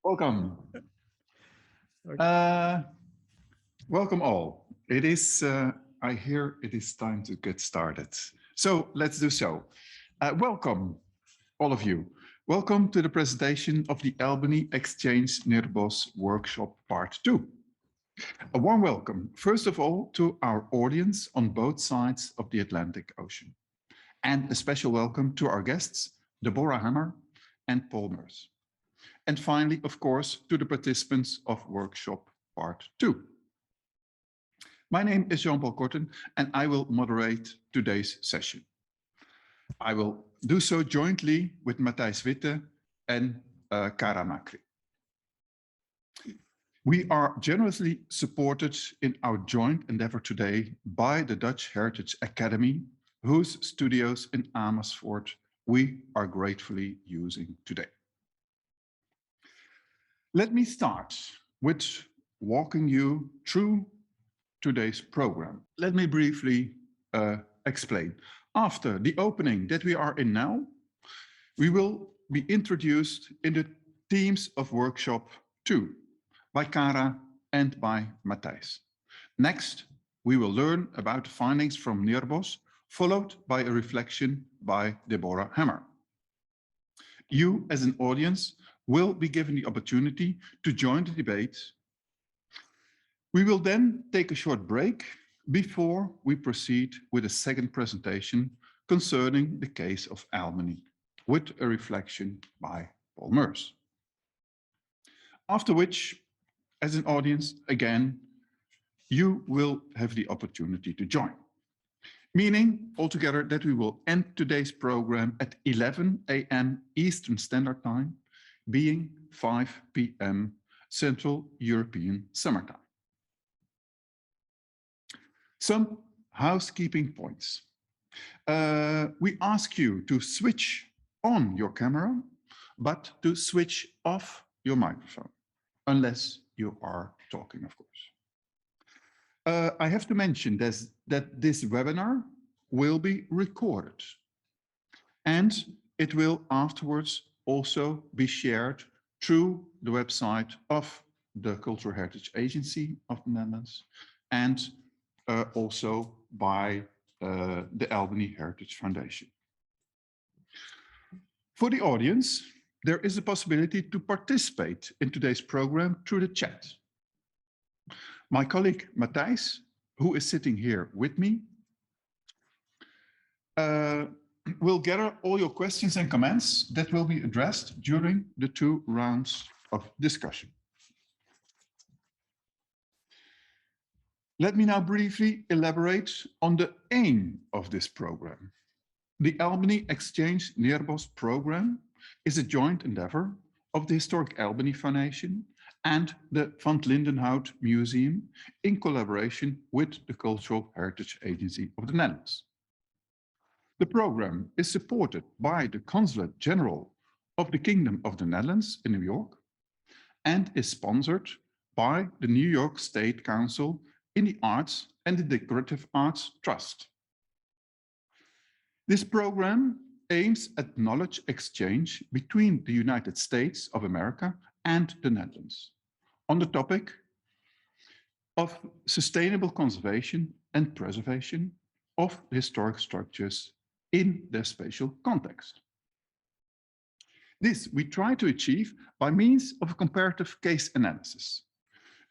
Welcome. Welcome all. It is, I hear it is time to get started. So let's do so. Welcome, all of you. Welcome to the presentation of the Albany Exchange Neerbosch Workshop Part 2. A warm welcome, first of all, to our audience on both sides of the Atlantic Ocean. And a special welcome to our guests, Deborah Hammer and Paul Meurs. And finally, of course, to the participants of Workshop Part 2. My name is Jean-Paul Korten, and I will moderate today's session. I will do so jointly with Matthijs Witte and Cara Macri. We are generously supported in our joint endeavor today by the Dutch Heritage Academy, whose studios in Amersfoort we are gratefully using today. Let me start with walking you through today's program. Let me briefly explain. After the opening that we are in now, we will be introduced in the themes of Workshop 2 by Cara and by Matthijs. Next, we will learn about the findings from Neerbosch, followed by a reflection by Deborah Hammer. You, as an audience, will be given the opportunity to join the debate. We will then take a short break before we proceed with a second presentation concerning the case of Albany, with a reflection by Paul Meurs. After which, as an audience, again, you will have the opportunity to join. Meaning altogether that we will end today's program at 11 a.m. Eastern Standard Time, being 5 p.m. Central European Summer Time. Some housekeeping points. We ask you to switch on your camera, but to switch off your microphone, unless you are talking, of course. I have to mention that this webinar will be recorded, and it will afterwards also be shared through the website of the Cultural Heritage Agency of the Netherlands and also by the Albany Heritage Foundation. For the audience, there is a possibility to participate in today's program through the chat. My colleague Matthijs, who is sitting here with me, will gather all your questions and comments that will be addressed during the 2 rounds of discussion. Let me now briefly elaborate on the aim of this program. The Albany Exchange Neerbosch program is a joint endeavor of the Historic Albany Foundation and the Van't Lindenhout Museum in collaboration with the Cultural Heritage Agency of the Netherlands. The program is supported by the Consulate General of the Kingdom of the Netherlands in New York and is sponsored by the New York State Council in the Arts and the Decorative Arts Trust. This program aims at knowledge exchange between the United States of America and the Netherlands on the topic of sustainable conservation and preservation of historic structures in their spatial context. This we try to achieve by means of a comparative case analysis.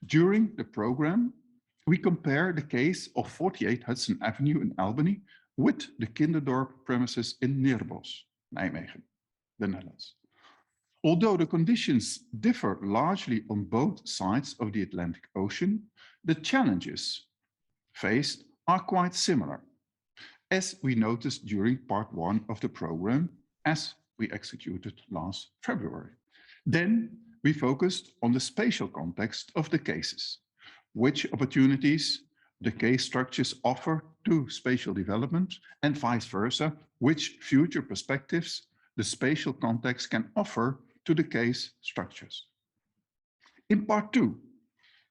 During the program, we compare the case of 48 Hudson Avenue in Albany with the Kinderdorp premises in Neerbosch, Nijmegen, the Netherlands. Although the conditions differ largely on both sides of the Atlantic Ocean, the challenges faced are quite similar, as we noticed during part 1 of the program, as we executed last February. Then we focused on the spatial context of the cases, which opportunities the case structures offer to spatial development, and vice versa, which future perspectives the spatial context can offer to the case structures. In part 2,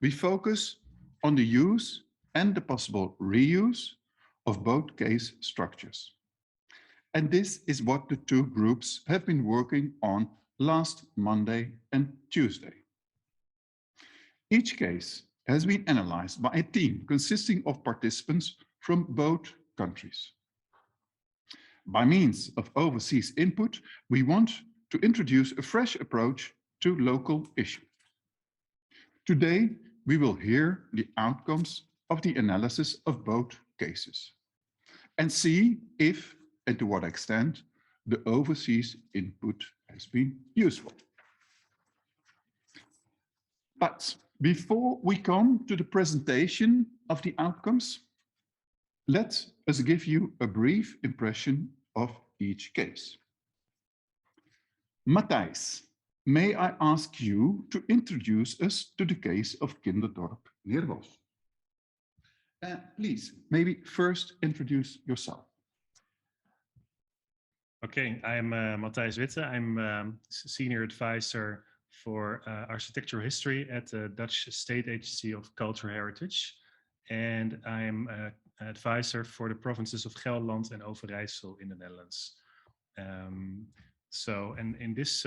we focus on the use and the possible reuse of both case structures. And this is what the 2 groups have been working on last Monday and Tuesday. Each case has been analyzed by a team consisting of participants from both countries. By means of overseas input, we want to introduce a fresh approach to local issues. Today, we will hear the outcomes of the analysis of both cases and see if and to what extent the overseas input has been useful. But before we come to the presentation of the outcomes, let us give you a brief impression of each case. Matthijs, may I ask you to introduce us to the case of Kinderdorp Neerbosch? Please, maybe first introduce yourself. Okay, I'm Matthijs Witte. I'm Senior Advisor for Architectural History at the Dutch State Agency of Cultural Heritage. And I'm an advisor for the provinces of Gelderland and Overijssel in the Netherlands. And in this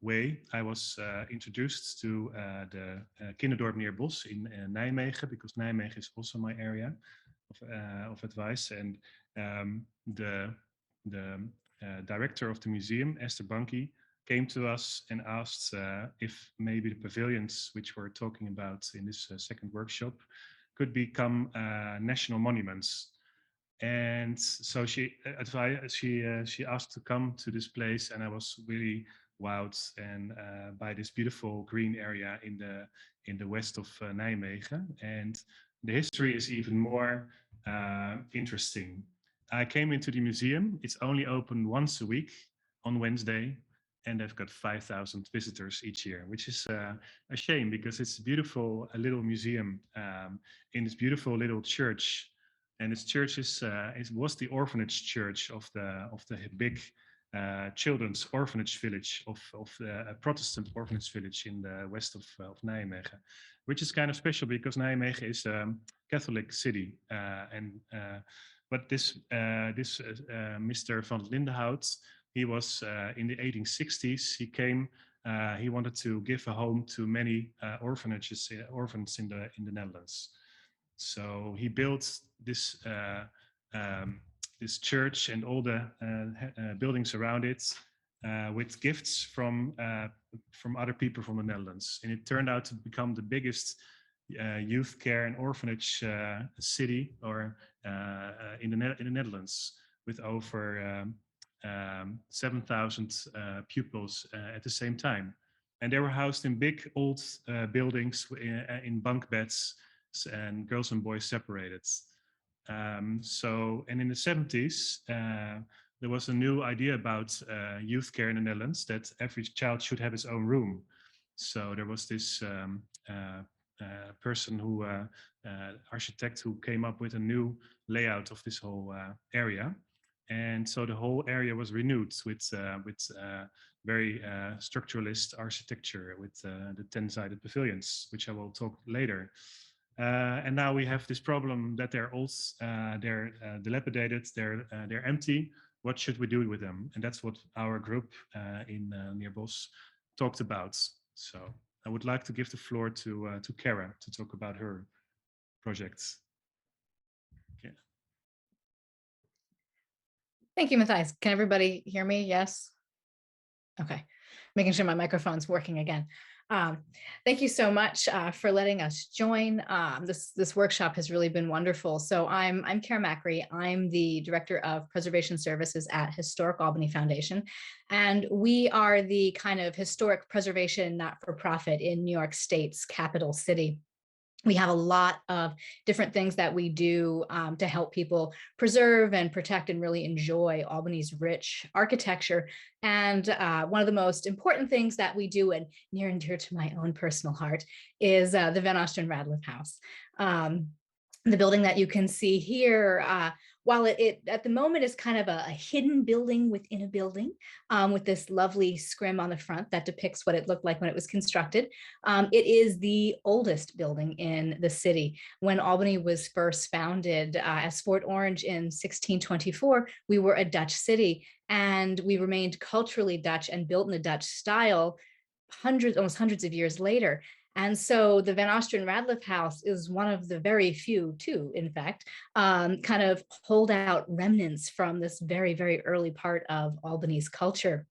way, I was introduced to the Kinderdorp Neerbosch in Nijmegen, because Nijmegen is also my area of advice. And the director of the museum, Esther Banki, came to us and asked if maybe the pavilions, which we're talking about in this second workshop, could become national monuments. And so she asked to come to this place, and I was really wowed and by this beautiful green area in the west of Nijmegen. And the history is even more interesting. I came into the museum. It's only open once a week on Wednesday, and they've got 5,000 visitors each year, which is a shame, because it's a beautiful little museum in this beautiful little church. And this church was the orphanage church of the big children's orphanage village of the Protestant orphanage village in the west of Nijmegen, which is kind of special because Nijmegen is a Catholic city, but this Mr. Van't Lindenhout, he was in the 1860s. He came. He wanted to give a home to many orphans in the Netherlands. So he built this this church and all the buildings around it with gifts from other people from the Netherlands, and it turned out to become the biggest youth care and orphanage city or in the Netherlands, with over 7,000 pupils at the same time. And they were housed in big old buildings in bunk beds, and girls and boys separated. And in the 70s, there was a new idea about youth care in the Netherlands, that every child should have his own room. So there was this person who, architect, who came up with a new layout of this whole area. And so the whole area was renewed with very structuralist architecture, with the 10-sided pavilions, which I will talk later. And now we have this problem that they're old, they're dilapidated, they're empty. What should we do with them? And that's what our group in Neerbosch talked about. So I would like to give the floor to Kara to talk about her projects. Okay. Thank you, Matthijs. Can everybody hear me? Yes? Okay, making sure my microphone's working again. Thank you so much for letting us join. This workshop has really been wonderful. So I'm Kara Macri. I'm the Director of Preservation Services at Historic Albany Foundation. And we are the kind of historic preservation not-for-profit in New York State's capital city. We have a lot of different things that we do to help people preserve and protect and really enjoy Albany's rich architecture. And one of the most important things that we do, and near and dear to my own personal heart, is the Van Ostrande-Radliff House. The building that you can see here while it at the moment is kind of a hidden building within a building, with this lovely scrim on the front that depicts what it looked like when it was constructed, it is the oldest building in the city. When Albany was first founded as Fort Orange in 1624, we were a Dutch city, and we remained culturally Dutch and built in the Dutch style almost hundreds of years later. And so the Van Ostrande-Radliff House is one of the very few, too, in fact, kind of holdout remnants from this very, very early part of Albany's culture.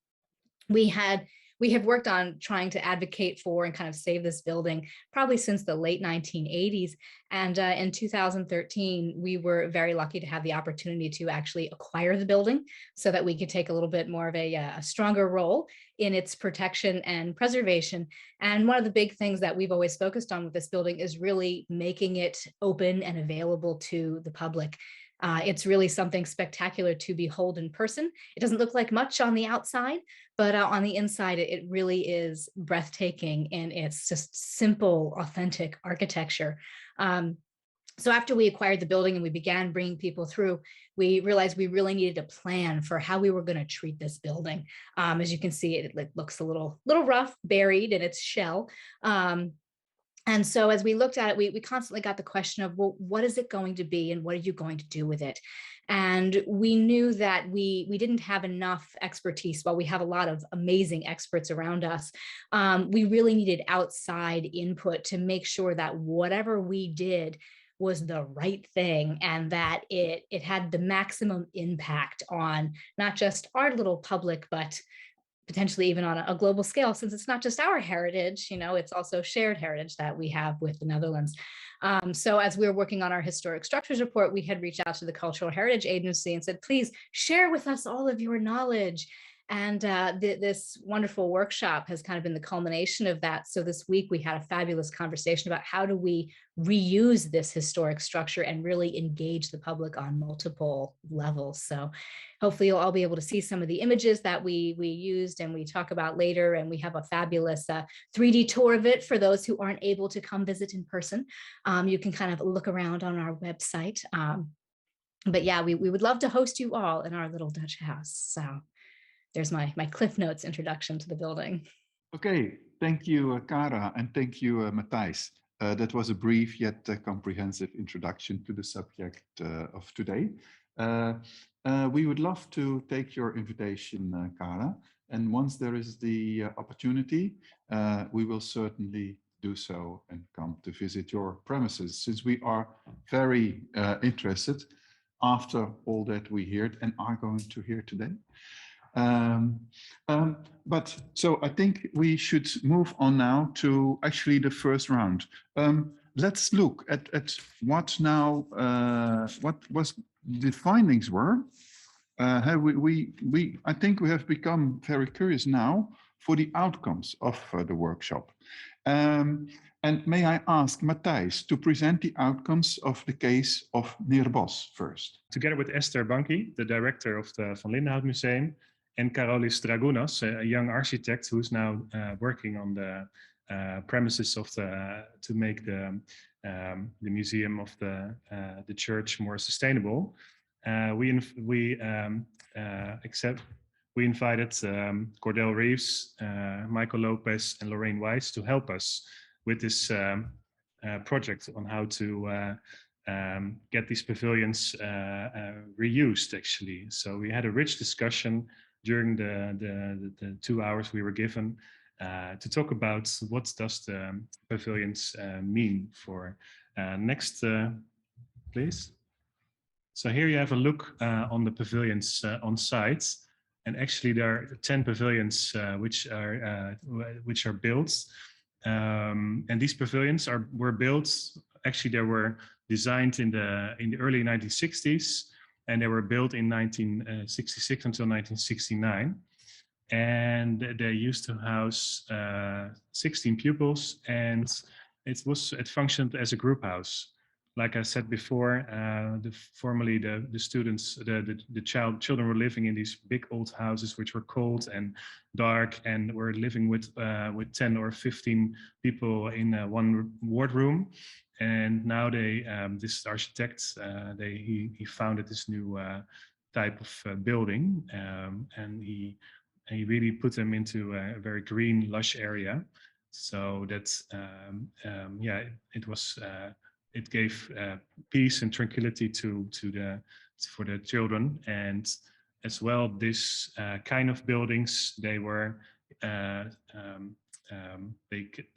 We have worked on trying to advocate for and kind of save this building probably since the late 1980s. And in 2013, we were very lucky to have the opportunity to actually acquire the building so that we could take a little bit more of a stronger role in its protection and preservation. And one of the big things that we've always focused on with this building is really making it open and available to the public. It's really something spectacular to behold in person. It doesn't look like much on the outside, but on the inside, it really is breathtaking in its just simple, authentic architecture. So after we acquired the building and we began bringing people through, we realized we really needed a plan for how we were going to treat this building. As you can see, it looks a little rough, buried in its shell. And so as we looked at it, we constantly got the question of, well, what is it going to be and what are you going to do with it? And we knew that we didn't have enough expertise. While we have a lot of amazing experts around us, we really needed outside input to make sure that whatever we did was the right thing and that it had the maximum impact on not just our little public, but potentially even on a global scale, since it's not just our heritage, it's also shared heritage that we have with the Netherlands. So as we were working on our historic structures report, we had reached out to the Cultural Heritage Agency and said, please share with us all of your knowledge. And this wonderful workshop has kind of been the culmination of that. So this week we had a fabulous conversation about how do we reuse this historic structure and really engage the public on multiple levels. So hopefully you'll all be able to see some of the images that we used and we talk about later. And we have a fabulous 3D tour of it for those who aren't able to come visit in person. You can kind of look around on our website. But yeah, we would love to host you all in our little Dutch house. So there's my Cliff Notes introduction to the building. Okay, thank you, Cara, and thank you, Matthijs. That was a brief yet comprehensive introduction to the subject of today. We would love to take your invitation, Cara, and once there is the opportunity, we will certainly do so and come to visit your premises, since we are very interested after all that we heard and are going to hear today. But so I think we should move on now to actually the first round. Let's look at what now, what was the findings were. I think we have become very curious now for the outcomes of the workshop. And may I ask Matthijs to present the outcomes of the case of Neerbosch first. Together with Esther Banki, the director of the Van't Lindenhout Museum, and Karolis Dragunas, a young architect who's now working on the premises of to make the museum of the church more sustainable. We invited Cordell Reeves, Michael Lopez, and Lorraine Weiss to help us with this project on how to get these pavilions reused, actually. So we had a rich discussion during the 2 hours we were given to talk about what does the pavilions mean for. Next, please. So here you have a look on the pavilions on site. And actually there are 10 pavilions which are built. And these pavilions were built, actually they were designed in the early 1960s. And they were built in 1966 until 1969. And they used to house 16 pupils, and it functioned as a group house. Like I said before, formerly the students, the children were living in these big old houses, which were cold and dark, and were living with 10 or 15 people in one wardroom. And now this architect, he founded this new type of building, and he really put them into a very green, lush area. So that's yeah, it gave peace and tranquility for the children. And as well, this kind of buildings, they were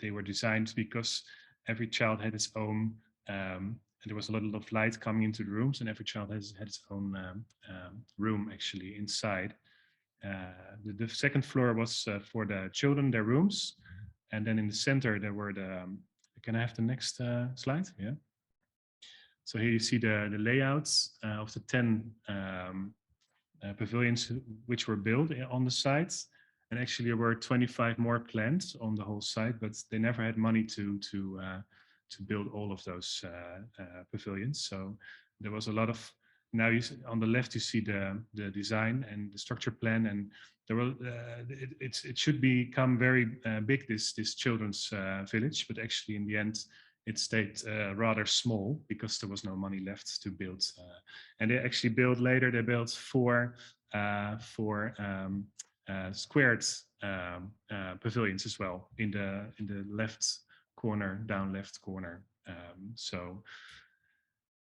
they were designed because every child had its own, and there was a lot of light coming into the rooms, and every child had its own room actually inside. The second floor was for the children, their rooms, and then in the center there were the. Can I have the next slide? Yeah. So here you see the layouts of the 10 pavilions which were built on the site. And actually there were 25 more planned on the whole site, but they never had money to build all of those pavilions. So there was a lot of. Now on the left you see the design and the structure plan, and there will it should become very big, this children's village, but actually in the end it stayed rather small because there was no money left to build. And they actually built later. They built four squared pavilions as well in the left corner, down left corner.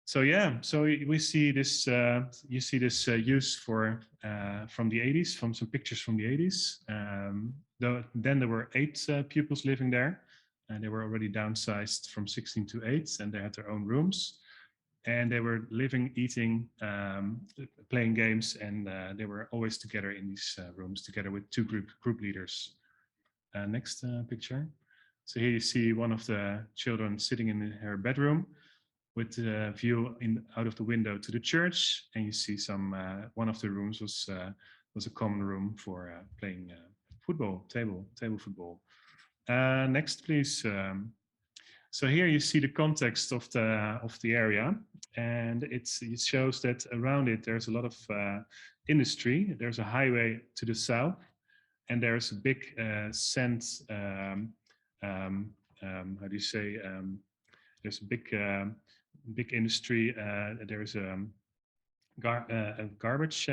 So yeah, so we see this. You see this use for from the 80s, from some pictures from the 80s. Then there were 8 pupils living there, and they were already downsized from 16 to 8, and they had their own rooms. And they were living, eating, playing games, and they were always together in these rooms, together with 2 group leaders. Next picture. So here you see one of the children sitting in her bedroom with a view out of the window to the church, and you see one of the rooms was a common room for playing football, table football. Next, please. So here you see the context of the area, and it shows that around it there's a lot of industry. There's a highway to the south, and there's a big sand. How do you say? There's a big industry. There's a garbage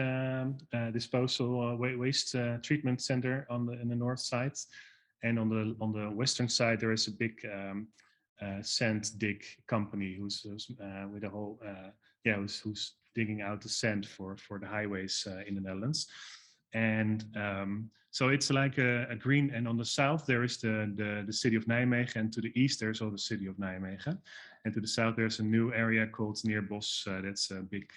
disposal waste treatment center in the north side, and on the western side there is a big sand dig company who's with a whole who's digging out the sand for the highways in the Netherlands. And so it's like a green, and on the south there is the city of Nijmegen, and to the east there's also the city of Nijmegen, and to the south there's a new area called Neerbosch. That's a big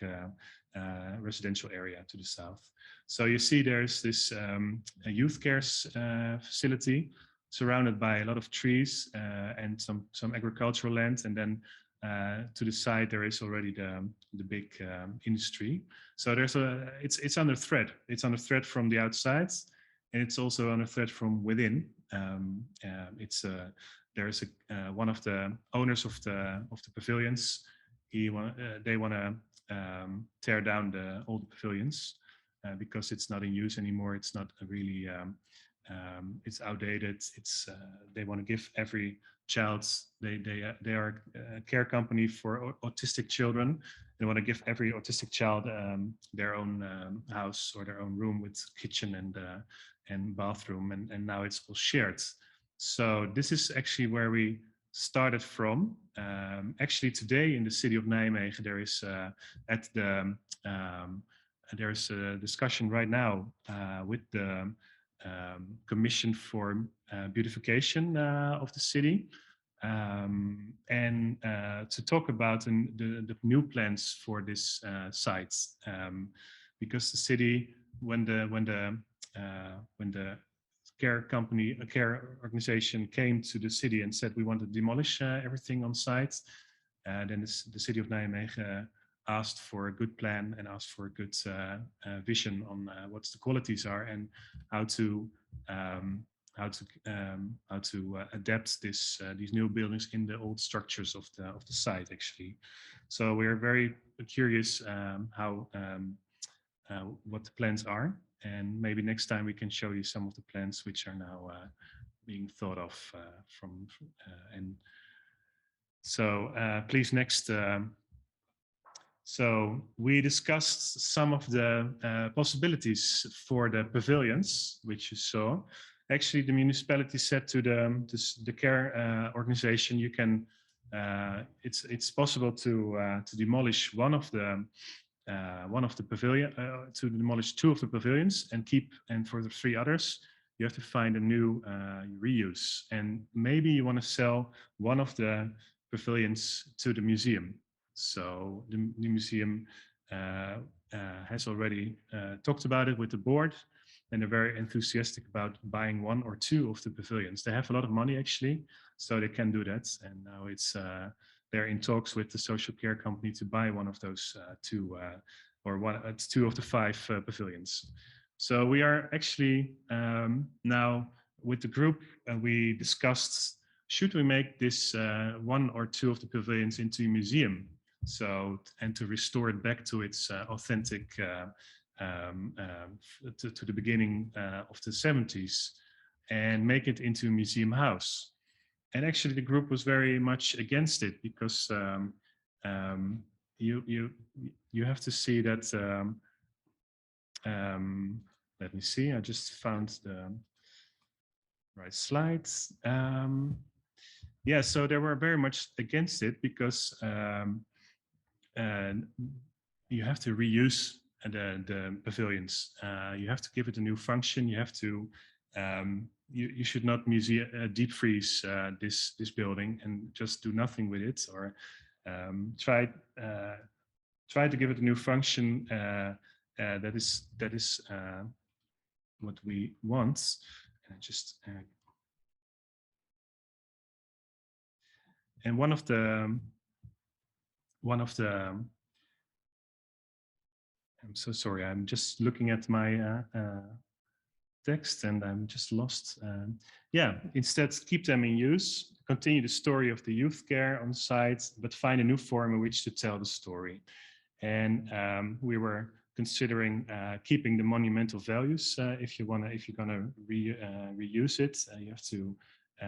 residential area to the south. So you see there's this a youth care facility surrounded by a lot of trees and some agricultural land, and then to the side there is already the big industry. So it's under threat. It's under threat from the outside, and it's also under threat from within. There's one of the owners of the pavilions. They want to tear down all the pavilions because it's not in use anymore. It's not really. It's outdated. They want to give every child. They are a care company for autistic children. They want to give every autistic child their own house or their own room with kitchen and bathroom, and now it's all shared. So this is actually where we started from. Actually, today in the city of Nijmegen, there is there's a discussion right now with the Commission for Beautification of the city, and to talk about the new plans for this site, because the city, when the care organization came to the city and said we want to demolish everything on site, then the city of Nijmegen asked for a good plan and asked for a good vision on what the qualities are and how to adapt these new buildings in the old structures of the site actually. So we're very curious what the plans are, and maybe next time we can show you some of the plans which are now being thought of and So please next. So we discussed some of the possibilities for the pavilions, which you saw. Actually, the municipality said to the care organization, you can. It's possible to demolish one of the pavilion, to demolish 2 of the pavilions and for the 3 others, you have to find a new reuse. And maybe you want to sell one of the pavilions to the museum. So the museum has already talked about it with the board, and they're very enthusiastic about buying 1 or 2 of the pavilions. They have a lot of money actually, so they can do that. And now they're in talks with the social care company to buy one of those 2 or 2 of the 5 pavilions. So we are actually now with the group, we discussed, should we make this 1 or 2 of the pavilions into a museum? So, and to restore it back to its authentic, to the beginning of the 70s, and make it into a museum house. And actually the group was very much against it, because you have to see that, let me see, I just found the right slides. Yeah, so they were very much against it, because you have to reuse the pavilions. You have to give it a new function. You have to, you should not deep freeze this building and just do nothing with it, or try to give it a new function that is what we want. And one of the I'm so sorry, I'm just looking at my text and I'm just lost. Yeah, instead keep them in use, continue the story of the youth care on site, but find a new form in which to tell the story. And we were considering keeping the monumental values. If you're gonna reuse it, you have to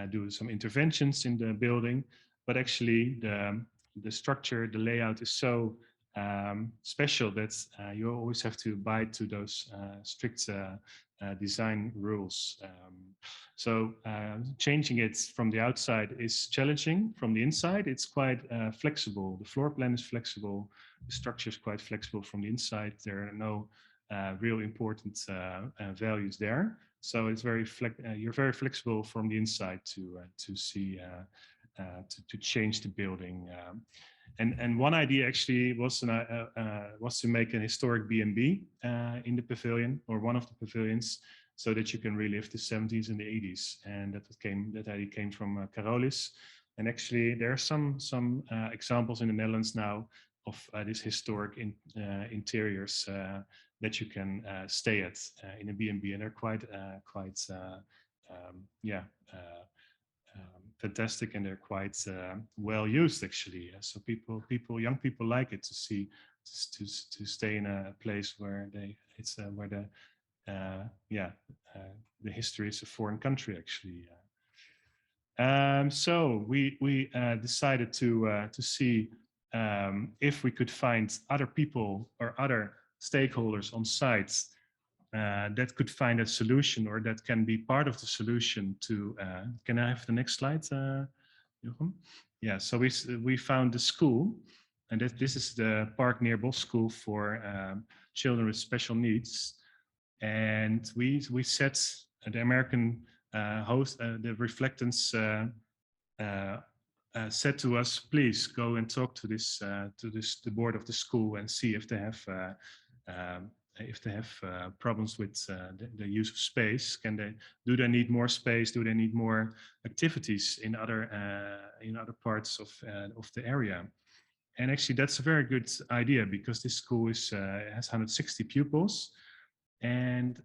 do some interventions in the building. But actually, the structure, the layout is so special that you always have to abide to those strict design rules. So changing it from the outside is challenging. From the inside, it's quite flexible. The floor plan is flexible. The structure is quite flexible from the inside. There are no real important values there. So it's you're very flexible from the inside to see to change the building. And one idea actually was to make an historic B&B in the pavilion, or one of the pavilions, so that you can relive the 70s and the 80s. And that idea came from Carolis. And actually, there are some examples in the Netherlands now of this historic interiors that you can stay at in a B&B, and they're quite fantastic, and they're quite well used actually. So young people like it to see to stay in a place where the history is a foreign country actually. So we decided to see if we could find other people or other stakeholders on site that could find a solution, or that can be part of the solution to, can I have the next slide, Jochem? Yeah, so we found the school, and this is the Park Neerbosch School for children with special needs. And we set the American host, the Reflectance, said to us, please go and talk to the board of the school and see if they have problems with the use of space. Do they need more space? Do they need more activities in other parts of the area? And actually, that's a very good idea, because this school has 160 pupils, and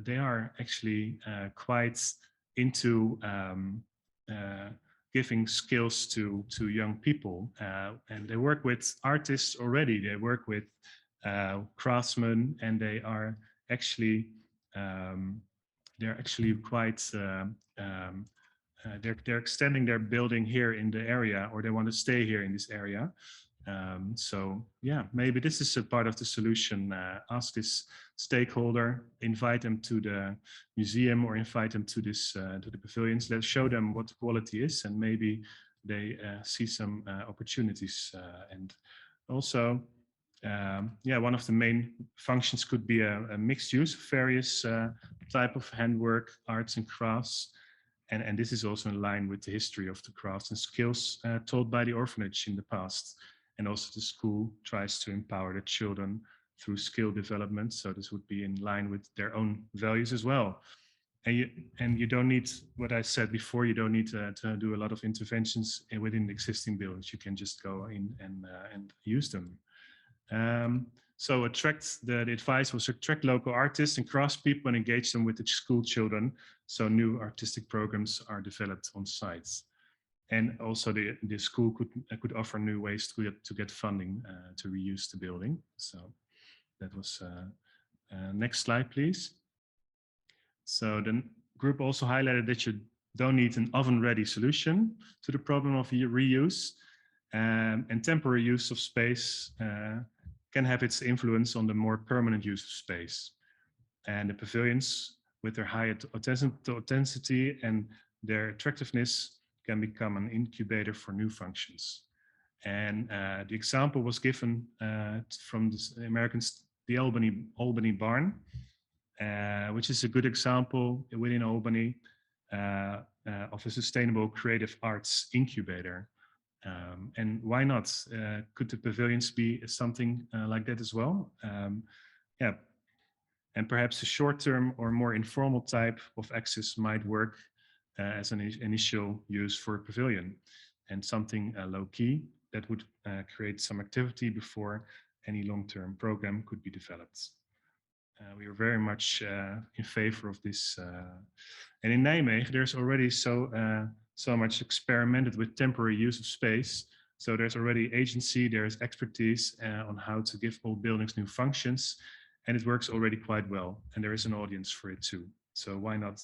they are actually quite into giving skills to young people, and they work with artists already. They work with craftsmen, and they're actually quite they're extending their building here in the area, or they want to stay here in this area. So yeah, maybe this is a part of the solution. Ask this stakeholder, invite them to the museum or invite them to this to the pavilions. Let's show them what the quality is, and maybe they see some opportunities. And also, yeah, one of the main functions could be a mixed use of various type of handwork, arts and crafts. And this is also in line with the history of the crafts and skills taught by the orphanage in the past. And also the school tries to empower the children through skill development. So this would be in line with their own values as well. And you don't need, what I said before, you don't need to do a lot of interventions within the existing buildings. You can just go in and use them. So the advice was attract local artists and craftspeople and engage them with the school children. So new artistic programs are developed on sites. And also the school could offer new ways to get funding to reuse the building. So that was, next slide, please. So the group also highlighted that you don't need an oven-ready solution to the problem of reuse, and temporary use of space can have its influence on the more permanent use of space. And the pavilions, with their high authenticity and their attractiveness, can become an incubator for new functions. And the example was given from the Americans, the Albany Barn, which is a good example within Albany of a sustainable creative arts incubator. And why not? Could the pavilions be something like that as well? Yeah, and perhaps a short-term or more informal type of access might work as an initial use for a pavilion, and something low-key that would create some activity before any long-term program could be developed. We are very much in favor of this. And in Nijmegen, there's already so much experimented with temporary use of space. So there's already agency, there's expertise on how to give old buildings new functions, and it works already quite well. And there is an audience for it too. So why not?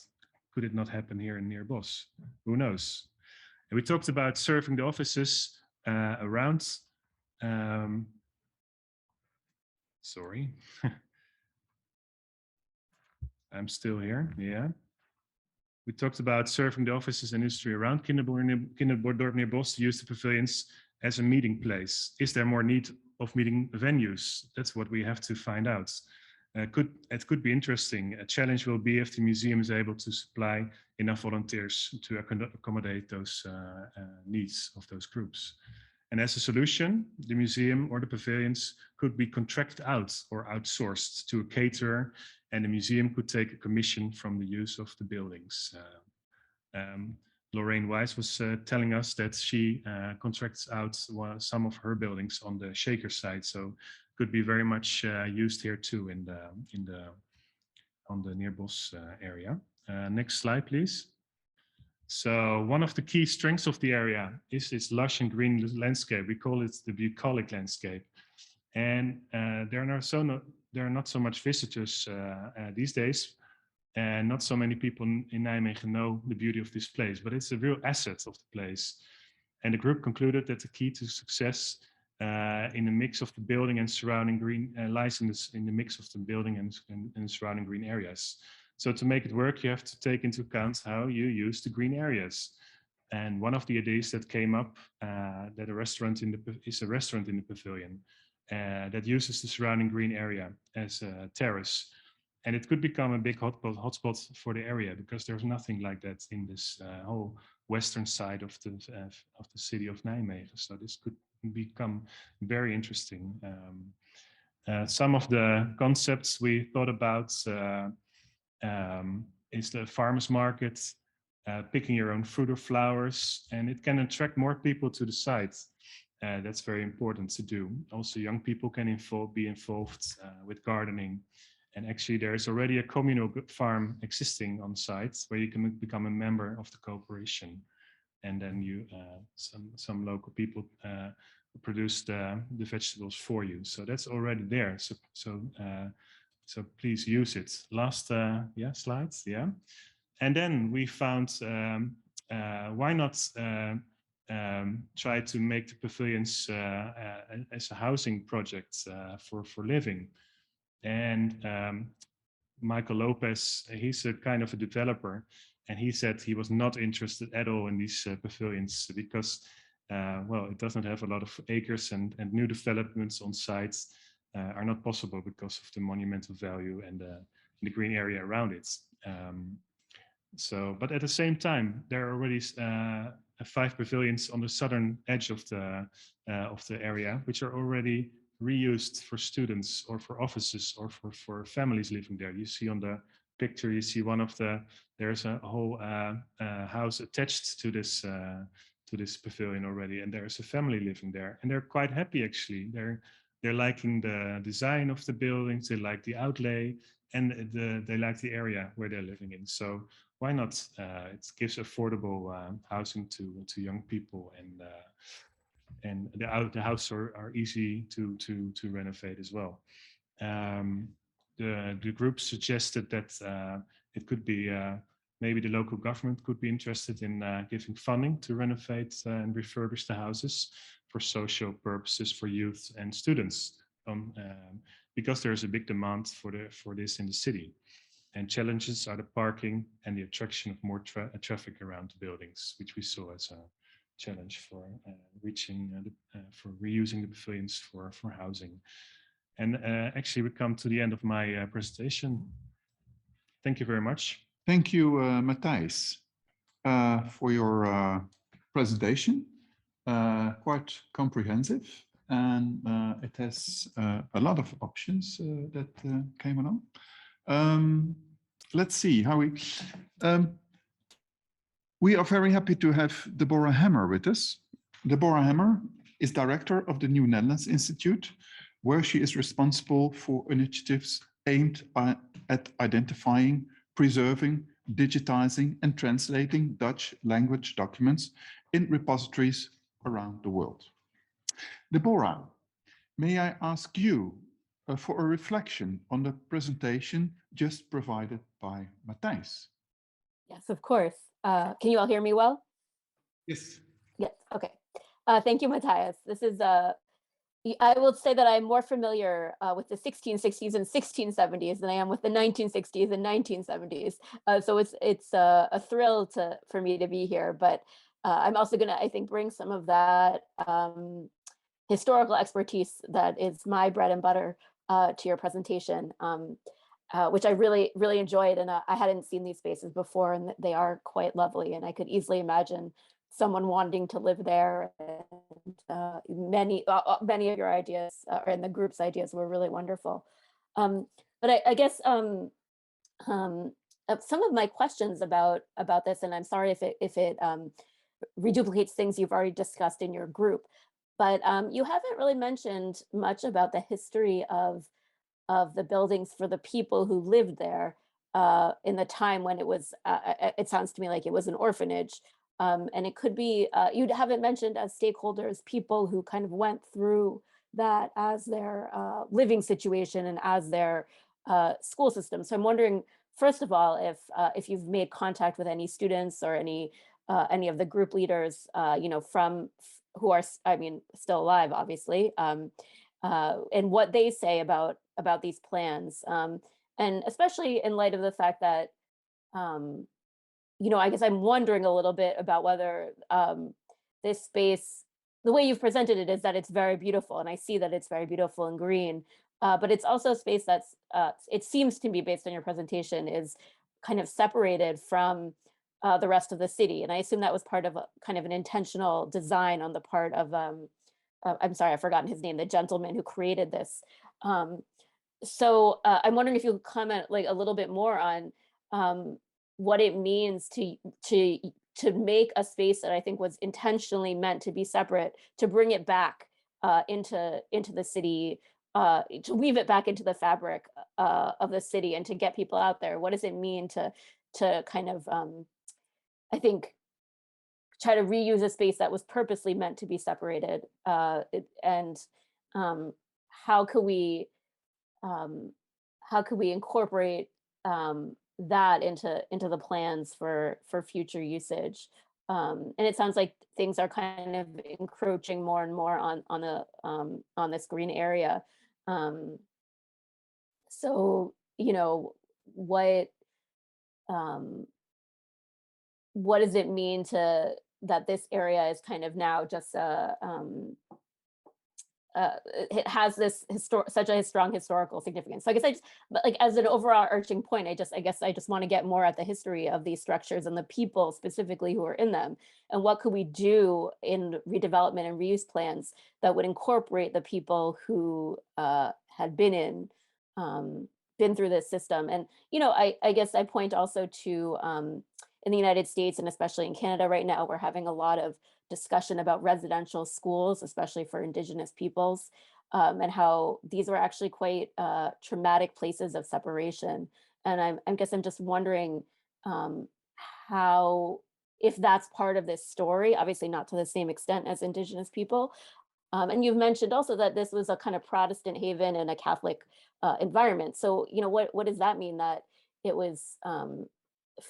Could it not happen here in Neerbosch? Who knows? And we talked about serving the offices around. Sorry. I'm still here, yeah. We talked about serving the offices and industry around Kinderdorp Neerbosch to use the pavilions as a meeting place. Is there more need of meeting venues? That's what we have to find out. It could be interesting. A challenge will be if the museum is able to supply enough volunteers to accommodate those needs of those groups. And as a solution, the museum or the pavilions could be contracted out or outsourced to a caterer, and the museum could take a commission from the use of the buildings. Lorraine Weiss was telling us that she contracts out some of her buildings on the Shaker side, so could be very much used here too on the Neerbosch area. Next slide, please. So one of the key strengths of the area is this lush and green landscape. We call it the bucolic landscape. And there are not so much visitors these days, and not so many people in Nijmegen know the beauty of this place, but it's a real asset of the place. And the group concluded that the key to success in the mix of the building and surrounding green lies in the mix of the building and surrounding green areas. So to make it work, you have to take into account how you use the green areas. And one of the ideas that came up that a restaurant is a restaurant in the pavilion that uses the surrounding green area as a terrace. And it could become a big hotspot for the area, because there's nothing like that in this whole western side of the city of Nijmegen. So this could become very interesting. Some of the concepts we thought about is the farmers market, picking your own fruit or flowers, and it can attract more people to the site. That's very important to do. Also, young people can be involved with gardening. And actually, there is already a communal farm existing on site where you can become a member of the cooperation. And then you, some local people produce the vegetables for you. So that's already there. So please use it. Last slides, yeah. And then we found why not try to make the pavilions as a housing project for living? And Michael Lopez, he's a kind of a developer, and he said he was not interested at all in these pavilions because, well, it doesn't have a lot of acres, and new developments on sites are not possible because of the monumental value and the green area around it. But at the same time, there are already 5 pavilions on the southern edge of the area, which are already reused for students or for offices or for families living there. You see on the picture, you see there's a whole house attached to this pavilion already, and there's a family living there, and they're quite happy actually. They're liking the design of the buildings, they like the outlay, and they like the area where they're living in. So why not? It gives affordable housing to young people, and the houses are easy to renovate as well. The group suggested that it could be maybe the local government could be interested in giving funding to renovate and refurbish the houses for social purposes for youth and students, because there's a big demand for this in the city. And challenges are the parking and the attraction of more traffic around the buildings, which we saw as a challenge for for reusing the pavilions for housing. And actually, we come to the end of my presentation. Thank you very much. Thank you, Matthijs, for your presentation. Quite comprehensive, and it has a lot of options that came along. Let's see how we are very happy to have Deborah Hammer with us. Deborah Hammer is director of the New Netherlands Institute, where she is responsible for initiatives aimed at identifying, preserving, digitizing, and translating Dutch language documents in repositories around the world. Deborah, may I ask you for a reflection on the presentation just provided by Matthijs? Yes, of course. Can you all hear me well? Yes. Yes, okay. Thank you, Matthijs. This is, I will say that I'm more familiar with the 1660s and 1670s than I am with the 1960s and 1970s. So it's a thrill for me to be here, but I'm also gonna, I think, bring some of that historical expertise that is my bread and butter to your presentation, which I really, really enjoyed. And I hadn't seen these spaces before, and they are quite lovely. And I could easily imagine someone wanting to live there. And many of your ideas and the group's ideas were really wonderful. But I guess some of my questions about this, and I'm sorry if it reduplicates things you've already discussed in your group, but you haven't really mentioned much about the history of the buildings for the people who lived there in the time when it was, it sounds to me like it was an orphanage. And it could be, you haven't mentioned as stakeholders, people who kind of went through that as their living situation and as their school system. So I'm wondering, first of all, if you've made contact with any students or any of the group leaders, who are, I mean, still alive, obviously, and what they say about these plans, and especially in light of the fact that, I guess I'm wondering a little bit about whether this space, the way you've presented it, is that it's very beautiful, and I see that it's very beautiful and green, but it's also a space that's, it seems to be, based on your presentation, is kind of separated from the rest of the city. And I assume that was part of kind of an intentional design on the part of, I'm sorry, I've forgotten his name, the gentleman who created this. So I'm wondering if you could comment like a little bit more on what it means to make a space that I think was intentionally meant to be separate, to bring it back into the city, to weave it back into the fabric of the city, and to get people out there. What does it mean to kind of, I think, try to reuse a space that was purposely meant to be separated, and how could we incorporate that into the plans for future usage? and it sounds like things are kind of encroaching more and more on this green area. Um, so, you know, um, what does it mean to that this area is kind of now just it has this such a strong historical significance. So I guess but like as an overarching point, I guess I just want to get more at the history of these structures and the people specifically who are in them, and what could we do in redevelopment and reuse plans that would incorporate the people who had been through this system. And you know, I guess I point also to in the United States and especially in Canada right now, we're having a lot of discussion about residential schools, especially for Indigenous peoples, and how these were actually quite traumatic places of separation. And I guess I'm just wondering how, if that's part of this story, obviously not to the same extent as Indigenous people. And you've mentioned also that this was a kind of Protestant haven and a Catholic environment. So, you know, what does that mean, that it was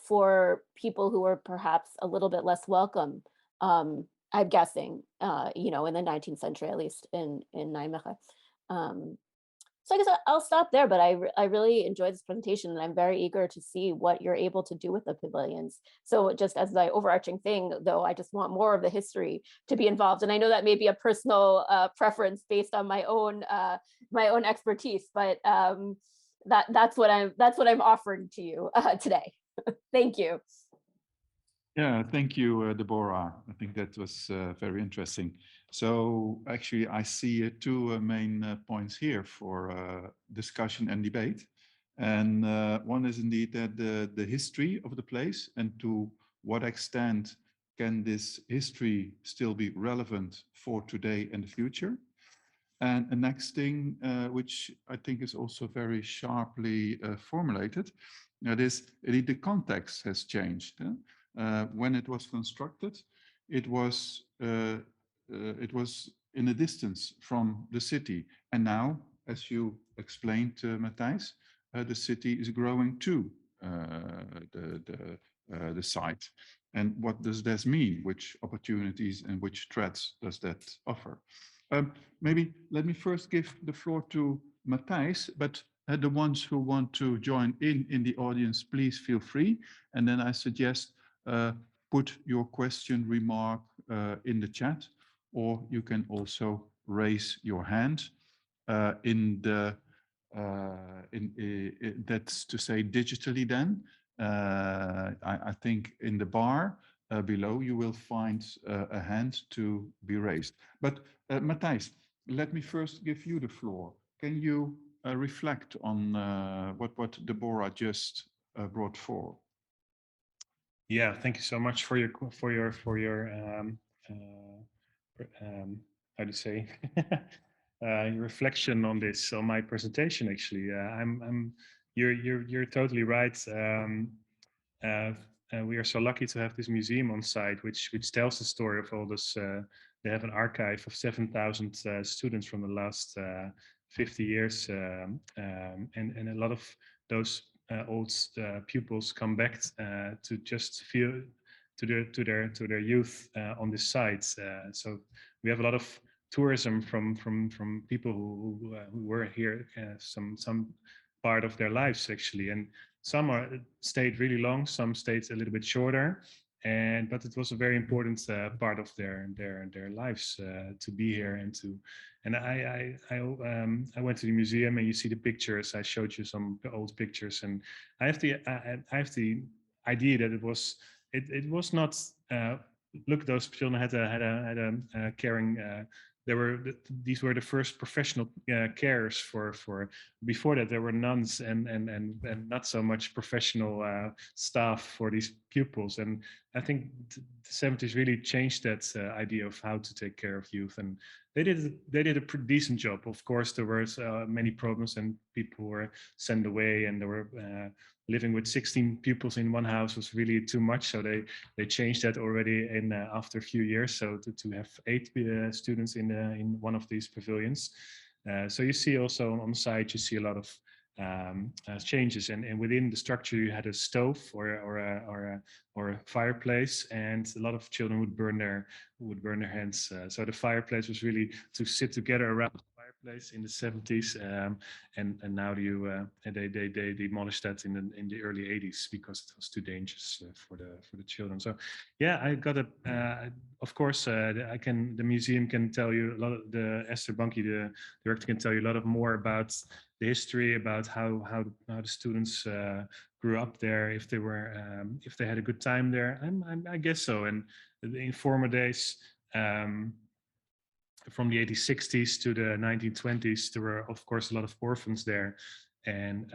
for people who were perhaps a little bit less welcome? I'm guessing, you know, in the 19th century, at least in Nijmegen. So I guess I'll stop there, but I really enjoyed this presentation, and I'm very eager to see what you're able to do with the pavilions. So just as the overarching thing, though, I just want more of the history to be involved. And I know that may be a personal preference based on my own expertise, but that's what I'm offering to you today. Thank you. Yeah, thank you, Deborah. I think that was very interesting. So actually, I see two main points here for discussion and debate. And one is indeed that the history of the place, and to what extent can this history still be relevant for today and the future. And the next thing, which I think is also very sharply formulated, that is the context has changed. When it was constructed, it was in a distance from the city, and now, as you explained, Matthijs, the city is growing to the site. And what does this mean? Which opportunities and which threats does that offer? Maybe let me first give the floor to Matthijs, but the ones who want to join in the audience, please feel free. And then I suggest put your question, remark in the chat, or you can also raise your hand that's to say digitally then. I think in the bar below you will find a hand to be raised. But Matthijs, let me first give you the floor. Can you reflect on what Deborah just brought forward? Yeah, thank you so much for your how to say your reflection on this, on my presentation. Actually, you're totally right. We are so lucky to have this museum on site, which tells the story of all this. They have an archive of 7,000 students from the last 50 years, and a lot of those old pupils come back to just feel to their youth on this site. So we have a lot of tourism from people who were here some part of their lives actually, and some stayed really long, some stayed a little bit shorter, but it was a very important part of their lives to be here and I went to the museum, and you see the pictures. I showed you some old pictures, and I have the idea that it was not look, those children had a caring. These were the first professional carers for. Before that, there were nuns and not so much professional staff for these pupils. And I think the 70s really changed that idea of how to take care of youth, and they did a pretty decent job. Of course, there were many problems, and people were sent away, and there were living with 16 pupils in one house was really too much. So they changed that already in after a few years. So to have 8 students in one of these pavilions. So you see also on the site, you see a lot of changes, and within the structure you had a stove or a fireplace, and a lot of children would burn their hands. So the fireplace was really to sit together around the fireplace in the 70s, and now they demolished that in the early 80s because it was too dangerous for the children. So yeah, I got of course the museum can tell you a lot of, the Esther Banki, the director, can tell you a lot of more about the history, about how the students grew up there, if they had a good time there. I guess so. And in former days, from the 1860s to the 1920s, there were of course a lot of orphans there, and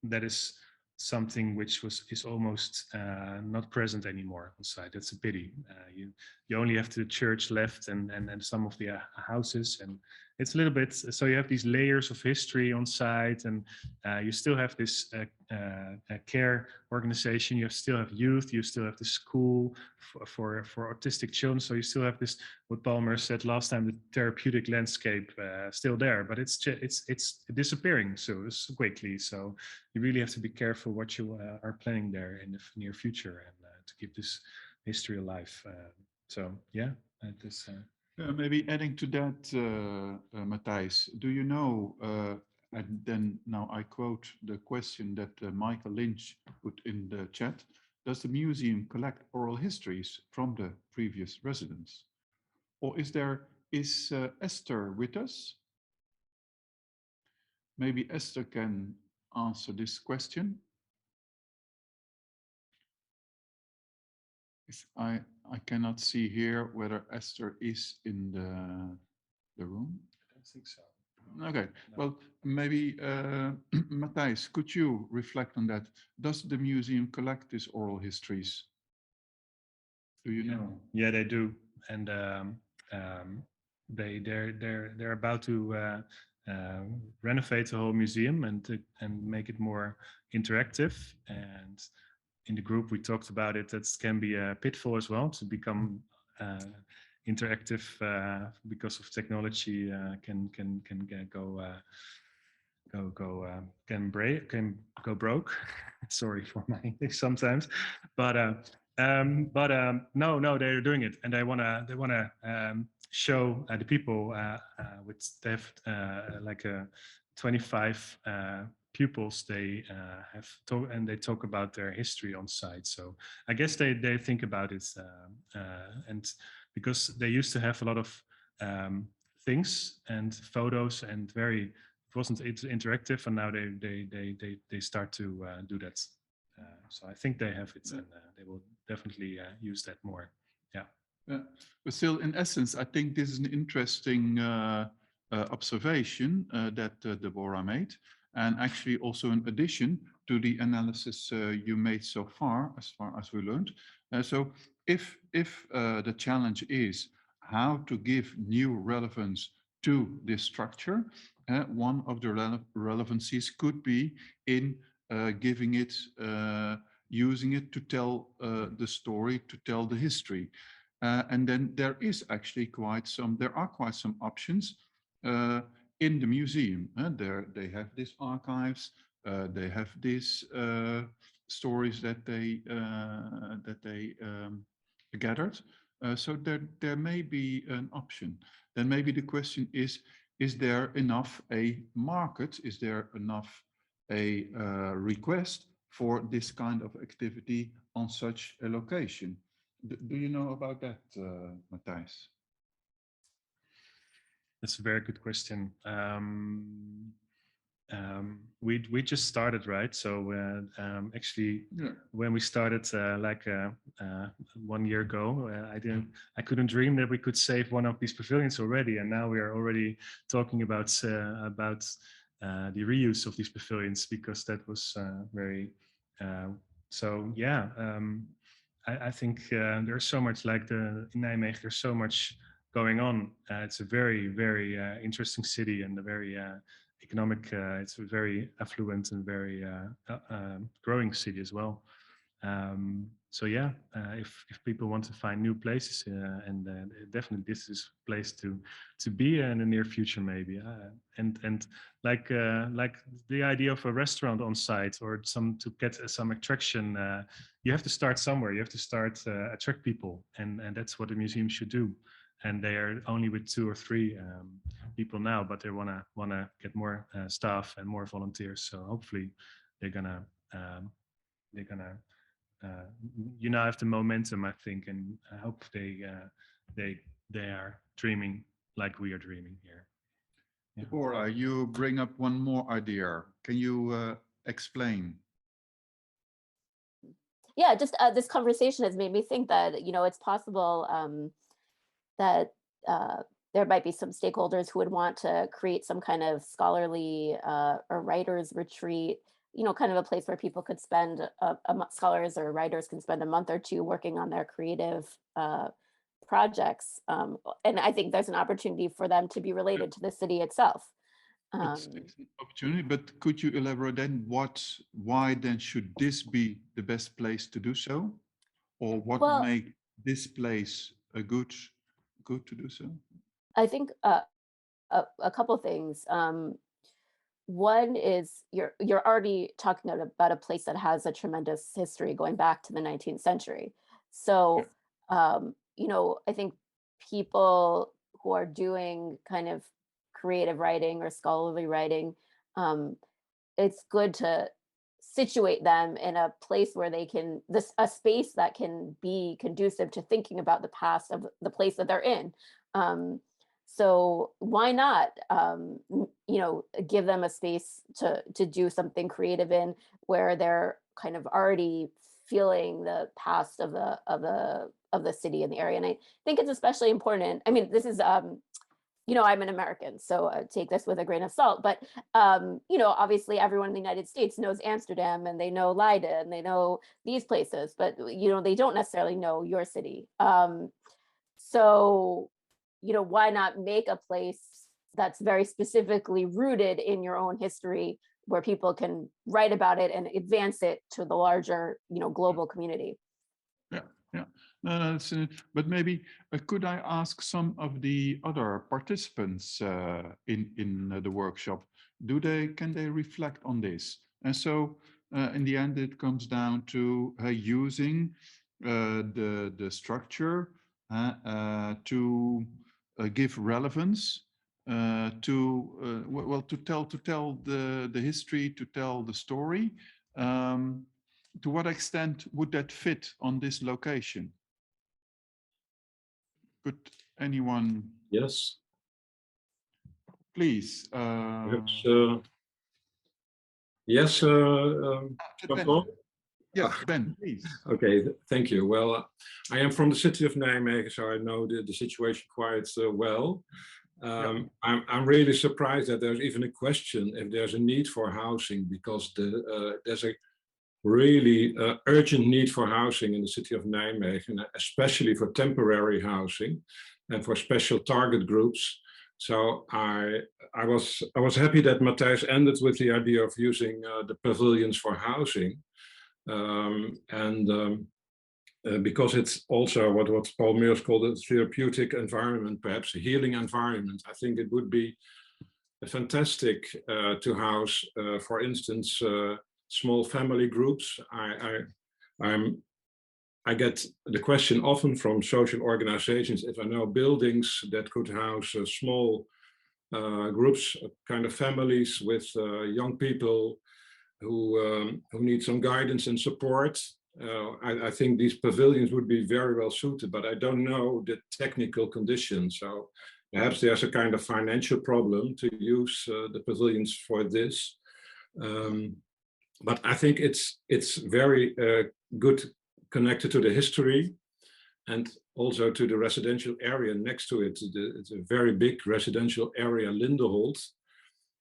that is something which is almost not present anymore on site. That's a pity. You only have the church left and some of the houses, and it's a little bit, so you have these layers of history on site, and you still have this care organization, you still have youth, you still have the school for autistic children, so you still have this, what Palmer said last time, the therapeutic landscape still there, but it's disappearing so quickly. So you really have to be careful what you are planning there in the near future, and to keep this history alive. So yeah, this. Maybe adding to that, Matthijs, do you know, and then now I quote the question that Michael Lynch put in the chat, does the museum collect oral histories from the previous residents? Or is Esther with us? Maybe Esther can answer this question. I cannot see here whether Esther is in the room. I don't think so. Okay, No. well, maybe Matthijs, could you reflect on that? Does the museum collect these oral histories? Do you know? Yeah, they do, and they're about to renovate the whole museum and make it more interactive. And in the group we talked about it. That can be a pitfall as well, to become interactive because of technology can go broke. Sorry for my English sometimes, but no, they're doing it, and they wanna show the people they have like 25 pupils. They and they talk about their history on site. So I guess they think about it, and because they used to have a lot of things and photos and it wasn't interactive, and now they start to do that. So I think they have it, and they will definitely use that more. Yeah. But still, in essence, I think this is an interesting observation that Deborah made, and actually also in addition to the analysis you made so far as we learned. So if the challenge is how to give new relevance to this structure, one of the relevancies could be in giving it, using it to tell the story, to tell the history. And then there are quite some options in the museum. They have these archives, they have these stories that they gathered. So there may be an option. Then maybe the question is there enough a market? Is there enough a request for this kind of activity on such a location? Do you know about that, Matthijs? That's a very good question. We just started, right? So actually, Yeah. when we started 1 year ago, I couldn't dream that we could save one of these pavilions already, and now we are already talking about the reuse of these pavilions, because that was very. So yeah, I think there's so much, like in Nijmegen, there's so much going on. It's a very, very interesting city, and a very economic, it's a very affluent and very growing city as well. So yeah, if people want to find new places, and definitely this is a place to be in the near future, maybe. And like the idea of a restaurant on site, or to get some attraction, you have to start somewhere. You have to start attract people, and that's what the museum should do. And they are only with 2 or 3 people now, but they wanna get more staff and more volunteers. So hopefully they're gonna you now have the momentum, I think, and I hope they are dreaming like we are dreaming here. Yeah. Deborah, you bring up one more idea. Can you explain? Yeah, just this conversation has made me think that, you know, it's possible that there might be some stakeholders who would want to create some kind of scholarly or writers retreat, you know, kind of a place where people could spend scholars or writers can spend a month or 2 working on their creative projects. And I think there's an opportunity for them to be related to the city itself. It's an opportunity, but could you elaborate then why then should this be the best place to do so? Or what Well, make this place a good to do so? I think a couple things. One is you're already talking about a place that has a tremendous history going back to the 19th century. So, you know, I think people who are doing kind of creative writing or scholarly writing, it's good to situate them in a place where they can a space that can be conducive to thinking about the past of the place that they're in. So why not, you know, give them a space to do something creative in, where they're kind of already feeling the past of the city and the area. And I think it's especially important. I mean, this is you know, I'm an American, so take this with a grain of salt. But you know, obviously, everyone in the United States knows Amsterdam, and they know Leiden, and they know these places, but you know, they don't necessarily know your city. So, you know, why not make a place that's very specifically rooted in your own history, where people can write about it and advance it to the larger, you know, global community? Yeah. No, that's, but maybe could I ask some of the other participants in the workshop? Can they reflect on this? And so in the end, it comes down to using the structure to give relevance to tell the history, to tell the story. To what extent would that fit on this location? Could anyone? Yes. Please. Yes, Ben. Yes, Ben, please. Okay, thank you. Well, I am from the city of Nijmegen, so I know the situation quite well. I'm really surprised that there's even a question if there's a need for housing, because there's a really urgent need for housing in the city of Nijmegen, especially for temporary housing and for special target groups. So I was happy that Matthijs ended with the idea of using the pavilions for housing, because it's also what Paul Mears called a therapeutic environment, perhaps a healing environment. I think it would be fantastic to house, for instance, small family groups. I get the question often from social organizations if I know buildings that could house small groups, kind of families with young people who need some guidance and support. I think these pavilions would be very well suited, but I don't know the technical conditions. So perhaps there's a kind of financial problem to use the pavilions for this. But I think it's very good connected to the history and also to the residential area next to it. It's a very big residential area, Lindenhout.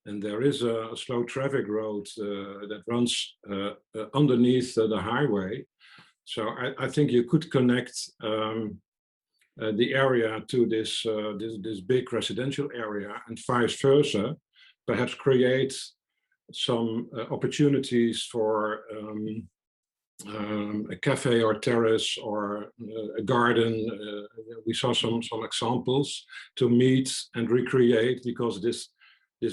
And there is a slow traffic road that runs underneath the highway. So I think you could connect the area to this big residential area, and vice versa, perhaps create some opportunities for a cafe or terrace or a garden. We saw some examples to meet and recreate, because this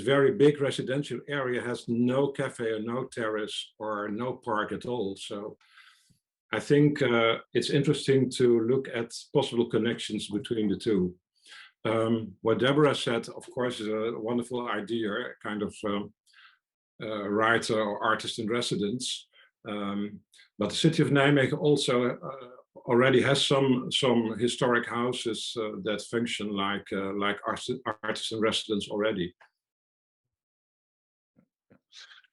very big residential area has no cafe or no terrace or no park at all. So I think it's interesting to look at possible connections between the two. What Deborah said, of course, is a wonderful idea, a kind of writer or artist in residence. But the city of Nijmegen also already has some historic houses that function like artists in residence already.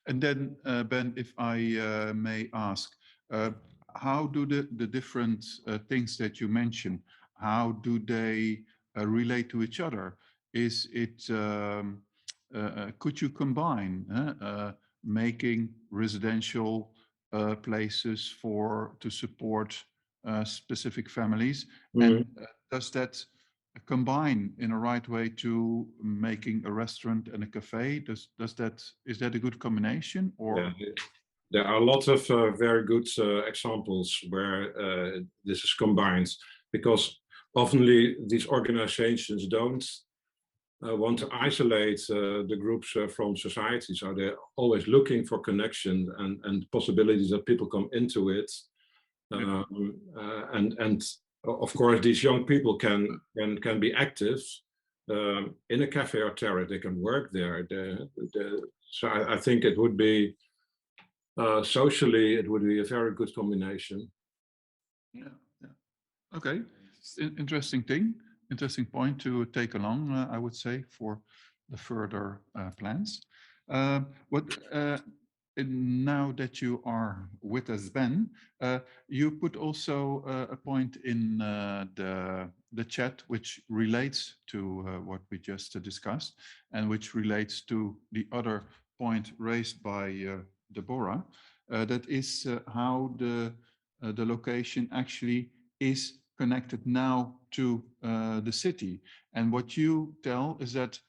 And then, Ben, if I may ask, how do the different things that you mentioned, how do they relate to each other? Is it, could you combine making residential places to support specific families? And does that combine in a right way to making a restaurant and a cafe? Is that a good combination? Or yeah, there are lots of very good examples where this is combined, because oftenly these organizations don't want to isolate the groups from society, so they're always looking for connections and possibilities that people come into it. And of course, these young people can be active in a cafe or terrace. They can work there. So I think it would be socially, it would be a very good combination. Yeah. Okay, interesting point to take along, I would say, for the further plans. Now that you are with us, Ben, you put also a point in the chat which relates to what we just discussed, and which relates to the other point raised by Deborah. That is how the location actually is connected now to the city. And what you tell is that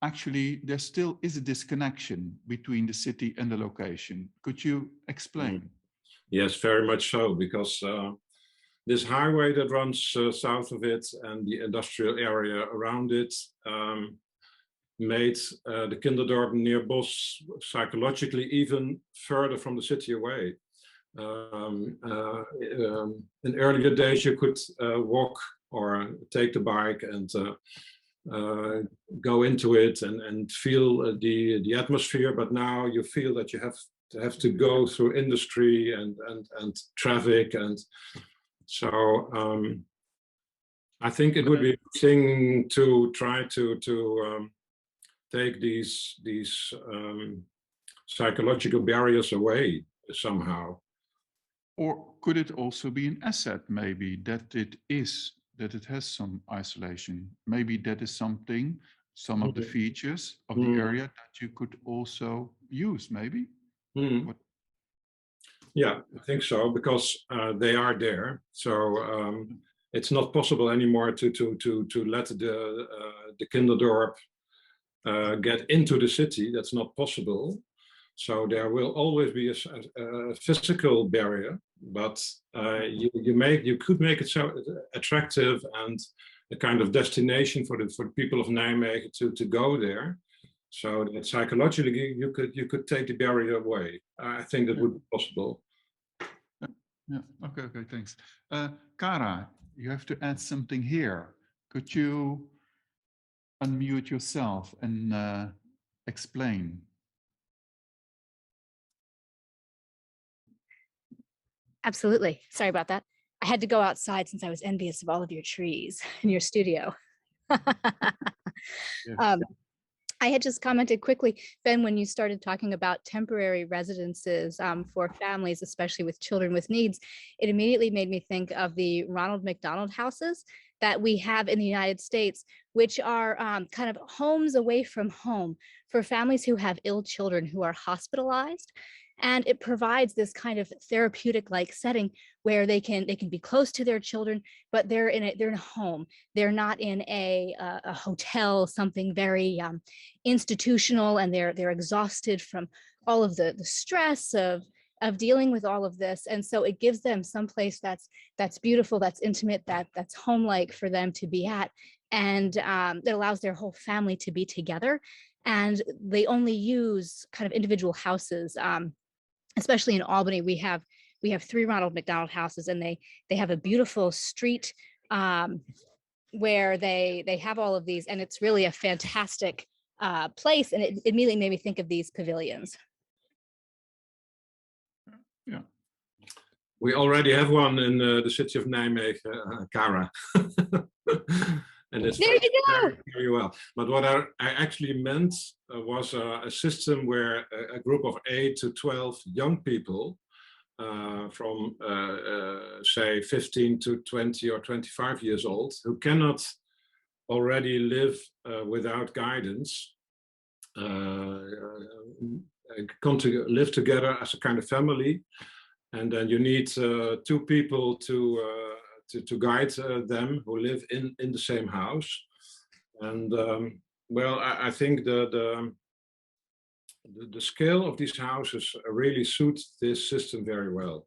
actually there still is a disconnection between the city and the location. Could you explain? Yes, very much so, because this highway that runs south of it and the industrial area around it made the Kinderdorp Neerbosch psychologically even further from the city away. In earlier days, you could walk or take the bike and go into it and feel the atmosphere, but now you feel that you have to go through industry and traffic, and so I think it would be a thing to try to take these psychological barriers away somehow. Or could it also be an asset, maybe, that it has some isolation? Maybe that is something, some of the features of the area that you could also use, maybe? Yeah, I think so, because they are there. So it's not possible anymore to let the Kinderdorp get into the city. That's not possible. So there will always be a physical barrier, but you could make it so attractive and a kind of destination for the people of Nijmegen to go there. So that psychologically you could take the barrier away. I think that would be possible. Yeah. Okay. Thanks. Kara, you have to add something here. Could you unmute yourself and explain? Absolutely. Sorry about that. I had to go outside since I was envious of all of your trees in your studio. Yes. I had just commented quickly, Ben, when you started talking about temporary residences for families, especially with children with needs, it immediately made me think of the Ronald McDonald houses that we have in the United States, which are kind of homes away from home for families who have ill children who are hospitalized. And it provides this kind of therapeutic-like setting where they can be close to their children, but they're in a home. They're not in a hotel, something very institutional, and they're exhausted from all of the stress of of dealing with all of this. And so it gives them someplace that's beautiful, that's intimate, that's home-like for them to be at. And it allows their whole family to be together. And they only use kind of individual houses. Especially in Albany, we have 3 Ronald McDonald houses, and they have a beautiful street where they have all of these, and it's really a fantastic place. And it immediately made me think of these pavilions. Yeah. We already have one in the city of Nijmegen, Cara. And it's There you go. very, very well. But what I actually meant was a system where a group of 8 to 12 young people from say 15 to 20 or 25 years old who cannot already live without guidance come to live together as a kind of family, and then you need 2 people to guide them who live in the same house. And well, I think the scale of these houses really suits this system very well.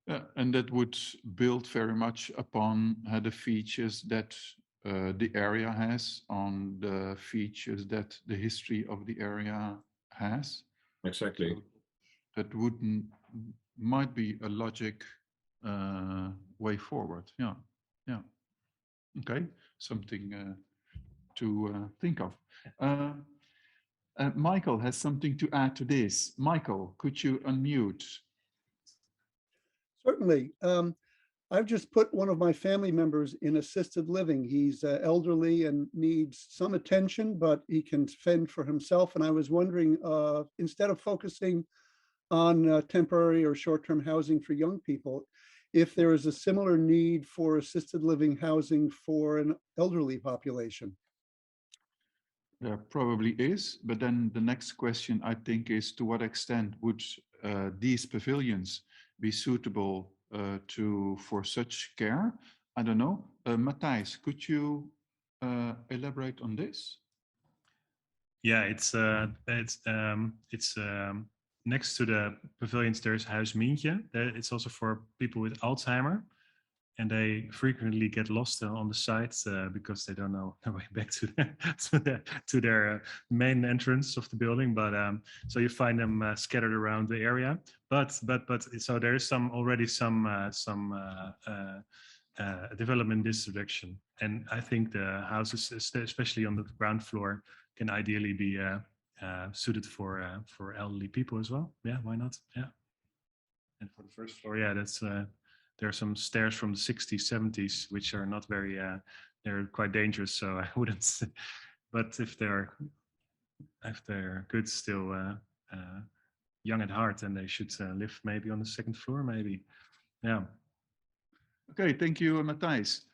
Yeah, and that would build very much upon the features that the area has, on the features that the history of the area has. Exactly. So that might be a logic way forward. Yeah, yeah. Okay, something to think of. Michael has something to add to this. Michael, could you unmute? Certainly. I've just put one of my family members in assisted living. He's elderly and needs some attention, but he can fend for himself. And I was wondering, instead of focusing on temporary or short-term housing for young people, if there is a similar need for assisted living housing for an elderly population. There probably is, but then the next question, I think, is to what extent would these pavilions be suitable for such care? I don't know. Matthijs, could you elaborate on this? Yeah, it's next to the pavilions. There's Huis Mientje. It's also for people with Alzheimer, and they frequently get lost on the sides because they don't know their way back to their main entrance of the building. But so you find them scattered around the area. But so there is already some development in this direction, and I think the houses, especially on the ground floor, can ideally be suited for elderly people as well. Yeah, why not? Yeah. And for the first floor, yeah, that's there are some stairs from the 60s, 70s, which are not very, they're quite dangerous. So I wouldn't, but if they're good, still young at heart, then they should live maybe on the 2nd floor, maybe. Yeah. Okay, thank you, Matthijs.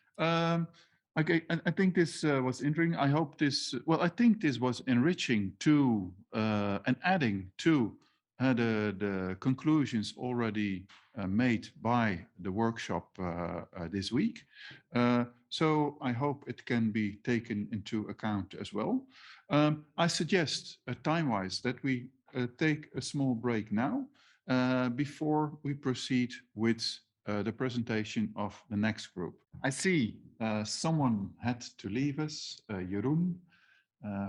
Okay, I think this was interesting. I hope this, well, I think this was enriching to and adding to the conclusions already made by the workshop this week. So I hope it can be taken into account as well. I suggest time-wise that we take a small break now before we proceed with the presentation of the next group. I see someone had to leave us, Jeroen,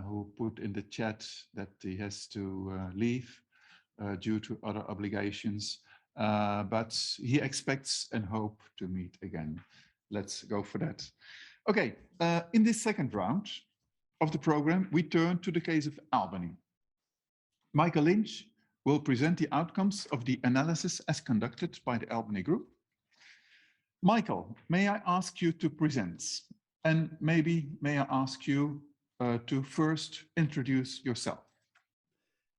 who put in the chat that he has to leave due to other obligations, but he expects and hope to meet again. Let's go for that. Okay, in this second round of the program, we turn to the case of Albany. Michael Lynch will present the outcomes of the analysis as conducted by the Albany Group. Michael, may I ask you to present? And maybe may I ask you to first introduce yourself?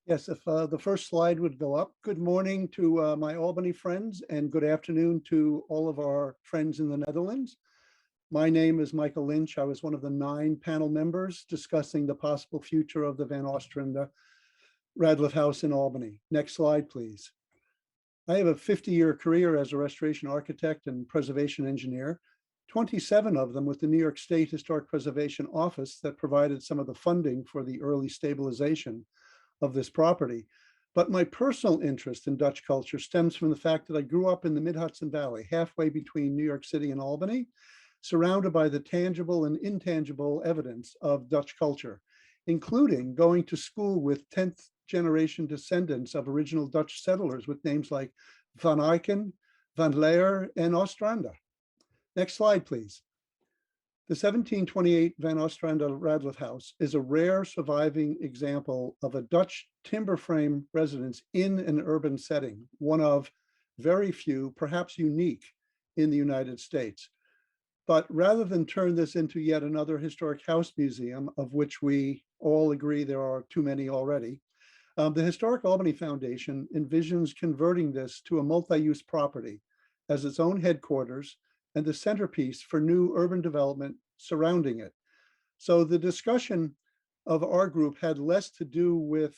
Yes, if the first slide would go up. Good morning to my Albany friends, and good afternoon to all of our friends in the Netherlands. My name is Michael Lynch. I was one of the 9 panel members discussing the possible future of the Van Ostrande-Radliff House in Albany. Next slide, please. I have a 50-year career as a restoration architect and preservation engineer, 27 of them with the New York State Historic Preservation Office that provided some of the funding for the early stabilization of this property. But my personal interest in Dutch culture stems from the fact that I grew up in the Mid-Hudson Valley, halfway between New York City and Albany, surrounded by the tangible and intangible evidence of Dutch culture, including going to school with 10th generation descendants of original Dutch settlers with names like Van Eycken, Van Leer, and Ostrande. Next slide, please. The 1728 Van Ostrande-Radliff House is a rare surviving example of a Dutch timber frame residence in an urban setting, one of very few, perhaps unique, in the United States. But rather than turn this into yet another historic house museum, of which we all agree there are too many already, the Historic Albany Foundation envisions converting this to a multi-use property as its own headquarters and the centerpiece for new urban development surrounding it. So the discussion of our group had less to do with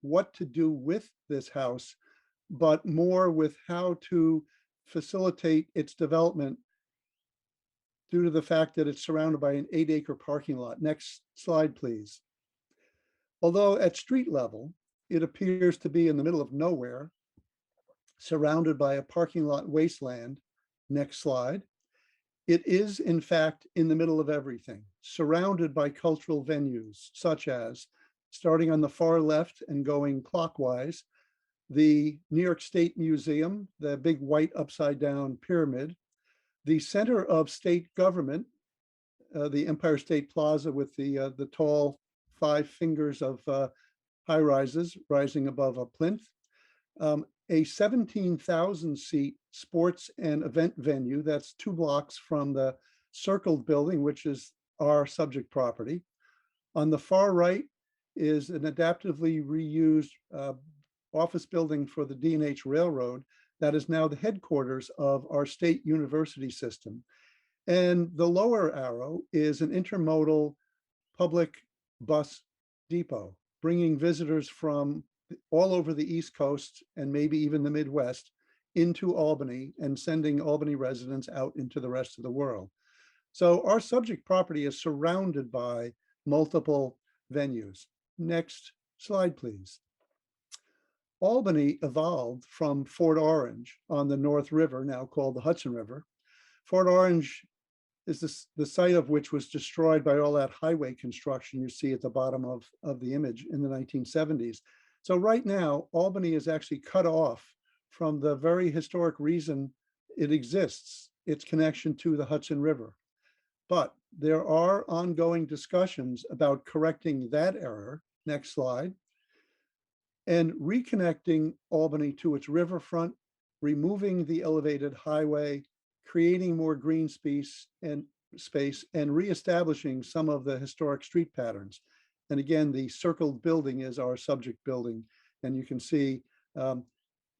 what to do with this house, but more with how to facilitate its development due to the fact that it's surrounded by an 8-acre parking lot. Next slide, please. Although at street level, it appears to be in the middle of nowhere, surrounded by a parking lot wasteland. Next slide. It is, in fact, in the middle of everything, surrounded by cultural venues, such as, starting on the far left and going clockwise, the New York State Museum, the big white upside-down pyramid, the center of state government, the Empire State Plaza with the tall 5 fingers of high-rises rising above a plinth, a 17,000 seat sports and event venue that's 2 blocks from the circled building, which is our subject property. On the far right is an adaptively reused office building for the D&H Railroad that is now the headquarters of our state university system. And the lower arrow is an intermodal public bus depot, bringing visitors from all over the East Coast and maybe even the Midwest into Albany and sending Albany residents out into the rest of the world. So our subject property is surrounded by multiple venues. Next slide, please. Albany evolved from Fort Orange on the North River, now called the Hudson River. Fort Orange is the site of which was destroyed by all that highway construction you see at the bottom of the image in the 1970s. So right now, Albany is actually cut off from the very historic reason it exists, its connection to the Hudson River. But there are ongoing discussions about correcting that error, next slide, and reconnecting Albany to its riverfront, removing the elevated highway, creating more green space and reestablishing some of the historic street patterns. And again, the circled building is our subject building. And you can see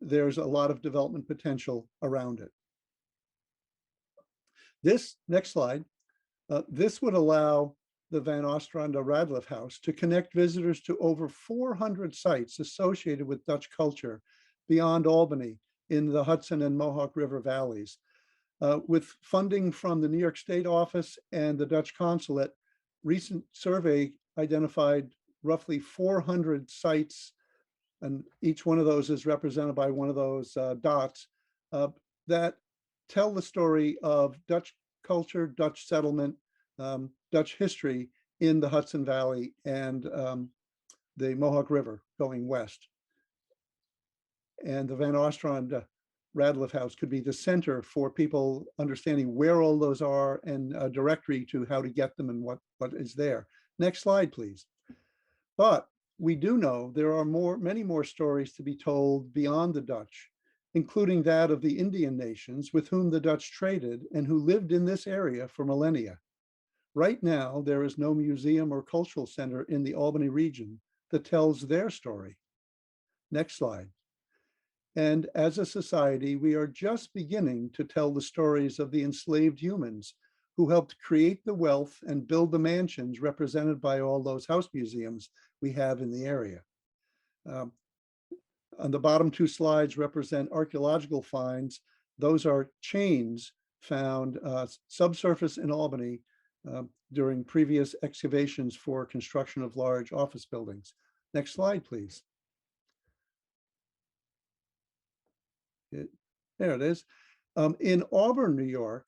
there's a lot of development potential around it. This, next slide, this would allow the Van't Ostrande-Radliff House to connect visitors to over 400 sites associated with Dutch culture beyond Albany in the Hudson and Mohawk River valleys. With funding from the New York State Office and the Dutch Consulate, recent survey identified roughly 400 sites, and each one of those is represented by one of those dots that tell the story of Dutch culture, Dutch settlement, Dutch history in the Hudson Valley and the Mohawk River going west. And the Van't Ostrande-Radliff House could be the center for people understanding where all those are and a directory to how to get them and what is there. Next slide, please. But we do know there are many more stories to be told beyond the Dutch, including that of the Indian nations with whom the Dutch traded and who lived in this area for millennia. Right now, there is no museum or cultural center in the Albany region that tells their story. Next slide. And as a society, we are just beginning to tell the stories of the enslaved humans who helped create the wealth and build the mansions represented by all those house museums we have in the area. On the bottom 2 slides represent archaeological finds. Those are chains found subsurface in Albany during previous excavations for construction of large office buildings. Next slide, please. There it is. In Auburn, New York,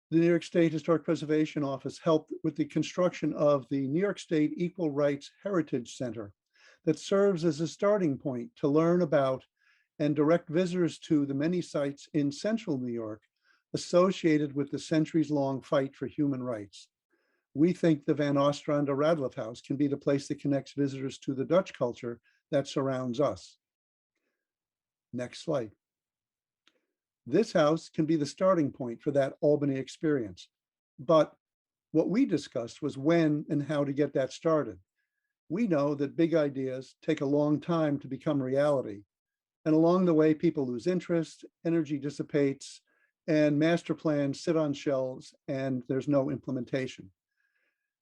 the New York State Historic Preservation Office helped with the construction of the New York State Equal Rights Heritage Center that serves as a starting point to learn about and direct visitors to the many sites in central New York associated with the centuries-long fight for human rights. We think the Van Ostrande-Radliff House can be the place that connects visitors to the Dutch culture that surrounds us. Next slide. This house can be the starting point for that Albany experience. But what we discussed was when and how to get that started. We know that big ideas take a long time to become reality. And along the way, people lose interest, energy dissipates, and master plans sit on shelves and there's no implementation.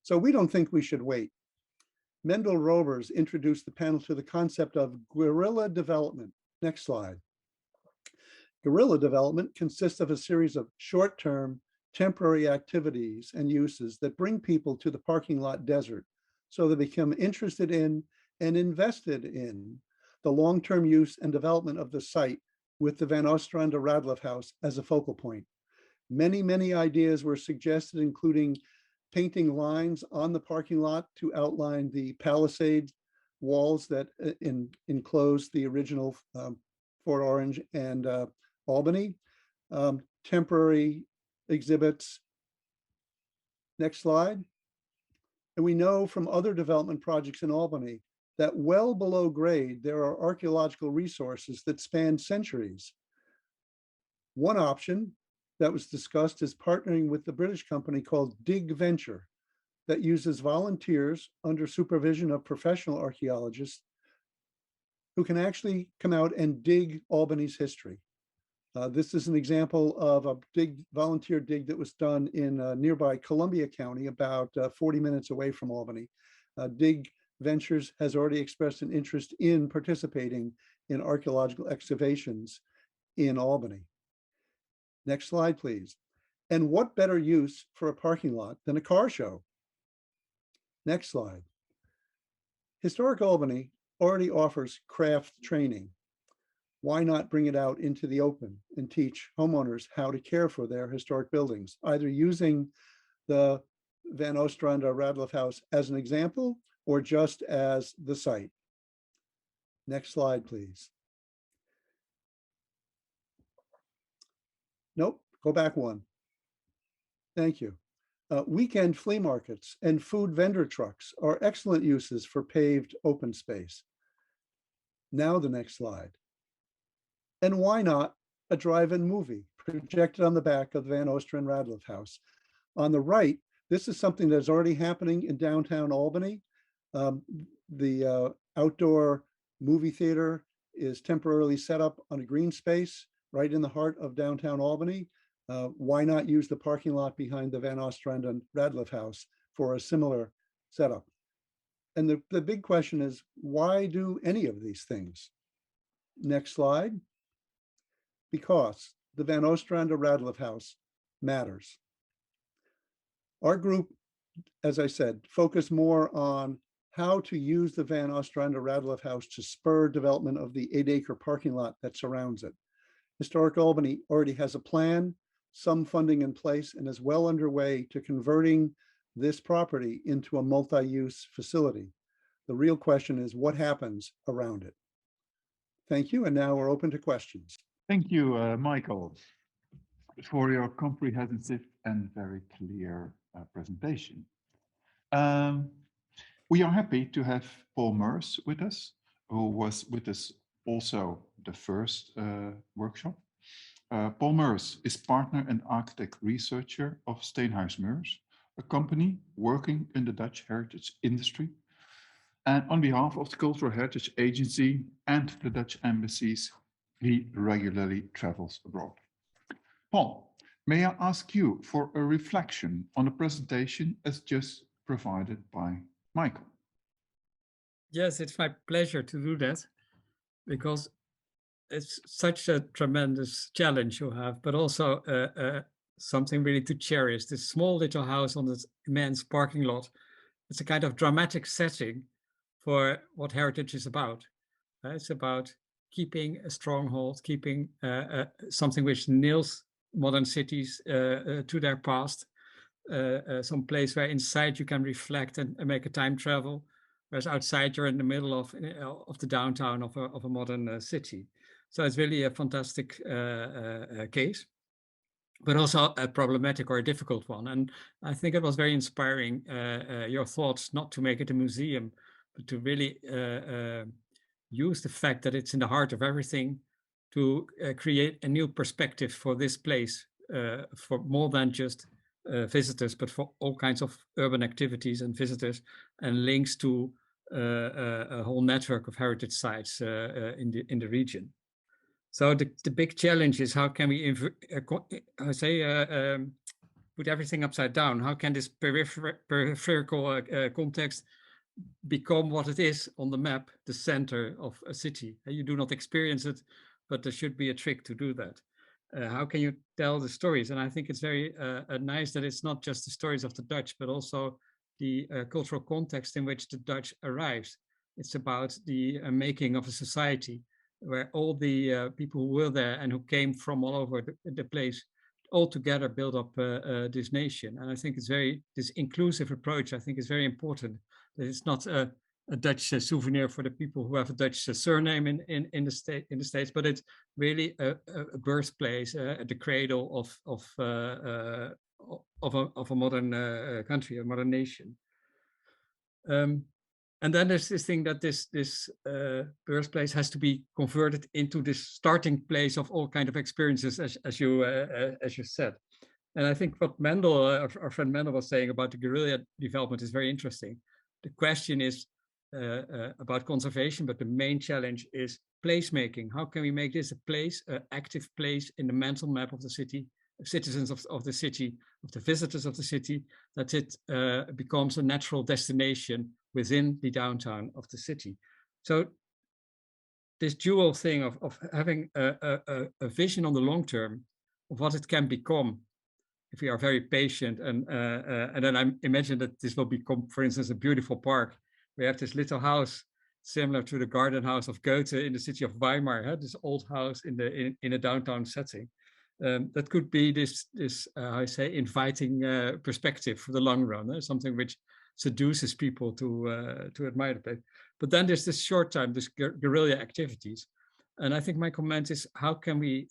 So we don't think we should wait. Mendel Rovers introduced the panel to the concept of guerrilla development. Next slide. Guerrilla development consists of a series of short-term, temporary activities and uses that bring people to the parking lot desert so they become interested in and invested in the long-term use and development of the site with the Van Ostrande-Radliff House as a focal point. Many, many ideas were suggested, including painting lines on the parking lot to outline the palisade walls that enclosed the original Fort Orange and Albany, temporary exhibits. Next slide. And we know from other development projects in Albany that well below grade, there are archaeological resources that span centuries. One option that was discussed is partnering with the British company called Dig Venture that uses volunteers under supervision of professional archaeologists who can actually come out and dig Albany's history. This is an example of a volunteer dig that was done in nearby Columbia County, about 40 minutes away from Albany. Dig Ventures has already expressed an interest in participating in archaeological excavations in Albany. Next slide, please. And what better use for a parking lot than a car show? Next slide. Historic Albany already offers craft training. Why not bring it out into the open and teach homeowners how to care for their historic buildings, either using the Van Ostrande-Radliff House as an example or just as the site? Next slide, please. Nope, go back one. Thank you. Weekend flea markets and food vendor trucks are excellent uses for paved open space. Now the next slide. And why not a drive-in movie projected on the back of the Van Ostrande-Radliff House? On the right, this is something that's already happening in downtown Albany. The outdoor movie theater is temporarily set up on a green space right in the heart of downtown Albany. Why not use the parking lot behind the Van Ostrande-Radliff House for a similar setup? And the big question is, why do any of these things? Next slide. Because the Van Ostrande-Radliff House matters. Our group, as I said, focused more on how to use the Van Ostrande-Radliff House to spur development of the 8-acre parking lot that surrounds it. Historic Albany already has a plan, some funding in place, and is well underway to converting this property into a multi-use facility. The real question is what happens around it. Thank you, and now we're open to questions. Thank you, Michael, for your comprehensive and very clear presentation. We are happy to have Paul Meurs with us, who was with us also the first workshop. Paul Meurs is partner and architect researcher of Steenhuis Meurs, a company working in the Dutch heritage industry. And on behalf of the Cultural Heritage Agency and the Dutch embassies, he regularly travels abroad. Paul, may I ask you for a reflection on the presentation as just provided by Michael? Yes, it's my pleasure to do that, because it's such a tremendous challenge you have, but also something really to cherish. This small little house on this immense parking lot. It's a kind of dramatic setting for what heritage is about. It's about keeping a stronghold, keeping something which nails modern cities to their past, some place where inside you can reflect and make a time travel, whereas outside you're in the middle of the downtown of a modern city. So it's really a fantastic case, but also a problematic or a difficult one. And I think it was very inspiring, your thoughts not to make it a museum, but to really use the fact that it's in the heart of everything to create a new perspective for this place, for more than just visitors, but for all kinds of urban activities and visitors, and links to a whole network of heritage sites in the region. So the big challenge is how can we put everything upside down? How can this peripheral context become what it is on the map, the center of a city? You do not experience it, but there should be a trick to do that. How can you tell the stories? And I think it's very nice that it's not just the stories of the Dutch, but also the cultural context in which the Dutch arrives. It's about the making of a society where all the people who were there and who came from all over the place all together build up this nation. And I think it's this inclusive approach, I think is very important. That it's not a Dutch souvenir for the people who have a Dutch surname in the States, but it's really a birthplace, the cradle of a modern country, a modern nation. And then there's this thing that this birthplace has to be converted into this starting place of all kinds of experiences, as you said. And I think what Mendel, our friend Mendel, was saying about the guerrilla development is very interesting. The question is about conservation, but the main challenge is placemaking. How can we make this a place, an active place in the mental map of the city, citizens of the city, of the visitors of the city, that it becomes a natural destination within the downtown of the city. So this dual thing of having a vision on the long term of what it can become, if we are very patient, and then I imagine that this will become, for instance, a beautiful park. We have this little house similar to the garden house of Goethe in the city of Weimar, this old house in a downtown setting. That could be this how I say, inviting perspective for the long run, something which seduces people to admire the place. But then there's this short time, this guerrilla activities. And I think my comment is, how can we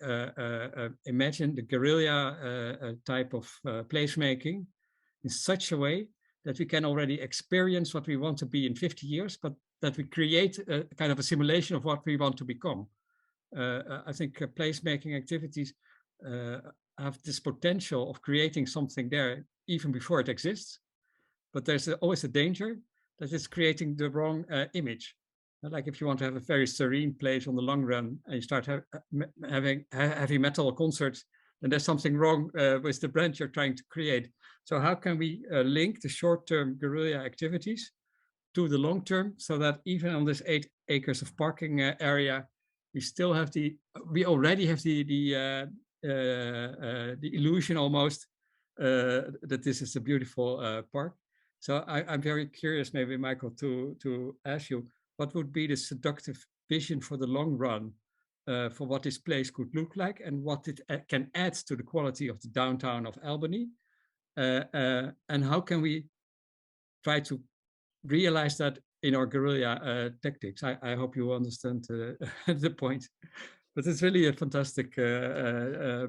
imagine the guerrilla type of placemaking in such a way that we can already experience what we want to be in 50 years, but that we create a kind of a simulation of what we want to become. I think placemaking activities have this potential of creating something there even before it exists, but there's always a danger that it's creating the wrong image. Like if you want to have a very serene place on the long run and you start having heavy metal concerts, then there's something wrong with the brand you're trying to create. So how can we link the short-term guerrilla activities to the long term, so that even on this 8 acres of parking area, we already have the illusion almost that this is a beautiful park. So I'm very curious, maybe Michael, to ask you, what would be the seductive vision for the long run for what this place could look like and what it can add to the quality of the downtown of Albany? And how can we try to realize that in our guerrilla tactics? I hope you understand the point. But it's really a fantastic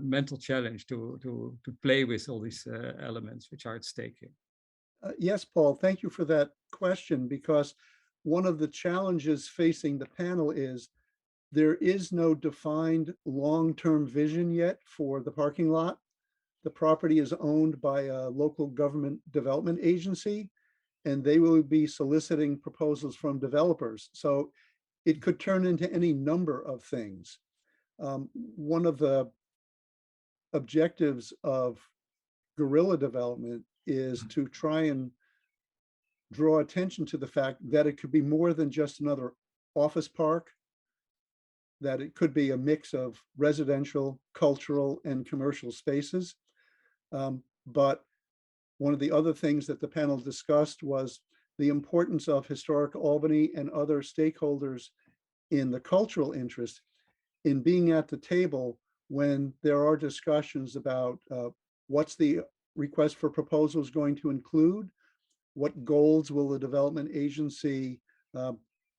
mental challenge to play with all these elements which are at stake here. Yes, Paul, thank you for that question, because one of the challenges facing the panel is there is no defined long-term vision yet for the parking lot. The property is owned by a local government development agency, and they will be soliciting proposals from developers. So it could turn into any number of things. One of the objectives of guerrilla development is to try and draw attention to the fact that it could be more than just another office park, that it could be a mix of residential, cultural, and commercial spaces. But one of the other things that the panel discussed was the importance of Historic Albany and other stakeholders in the cultural interest in being at the table when there are discussions about what's the request for proposals going to include, what goals will the development agency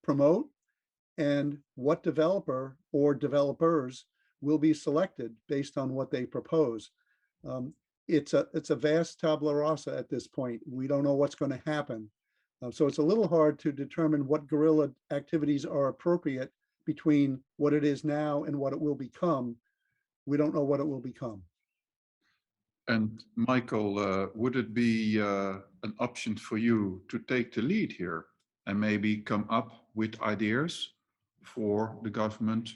promote, and what developer or developers will be selected based on what they propose. It's a vast tabula rasa at this point. We don't know what's going to happen. So it's a little hard to determine what guerrilla activities are appropriate between what it is now and what it will become. We don't know what it will become. And Michael, would it be an option for you to take the lead here and maybe come up with ideas for the government,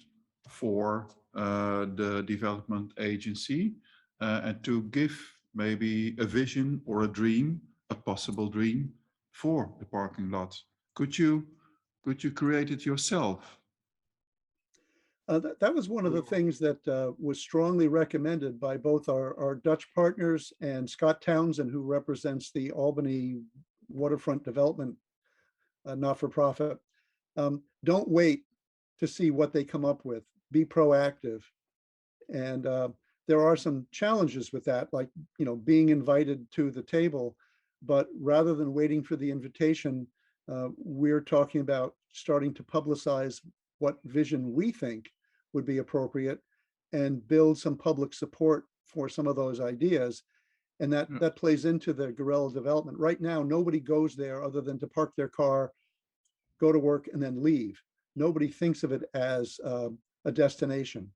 for the development agency, and to give maybe a vision or a dream, a possible dream for the parking lot? Could you create it yourself? That was one of the things that was strongly recommended by both our Dutch partners and Scott Townsend, who represents the Albany Waterfront Development not-for-profit. Don't wait to see what they come up with. Be proactive. And there are some challenges with that, like being invited to the table. But rather than waiting for the invitation, we're talking about starting to publicize what vision we think would be appropriate and build some public support for some of those ideas. And that plays into the guerrilla development. Right now, nobody goes there other than to park their car, go to work, and then leave. Nobody thinks of it as a destination.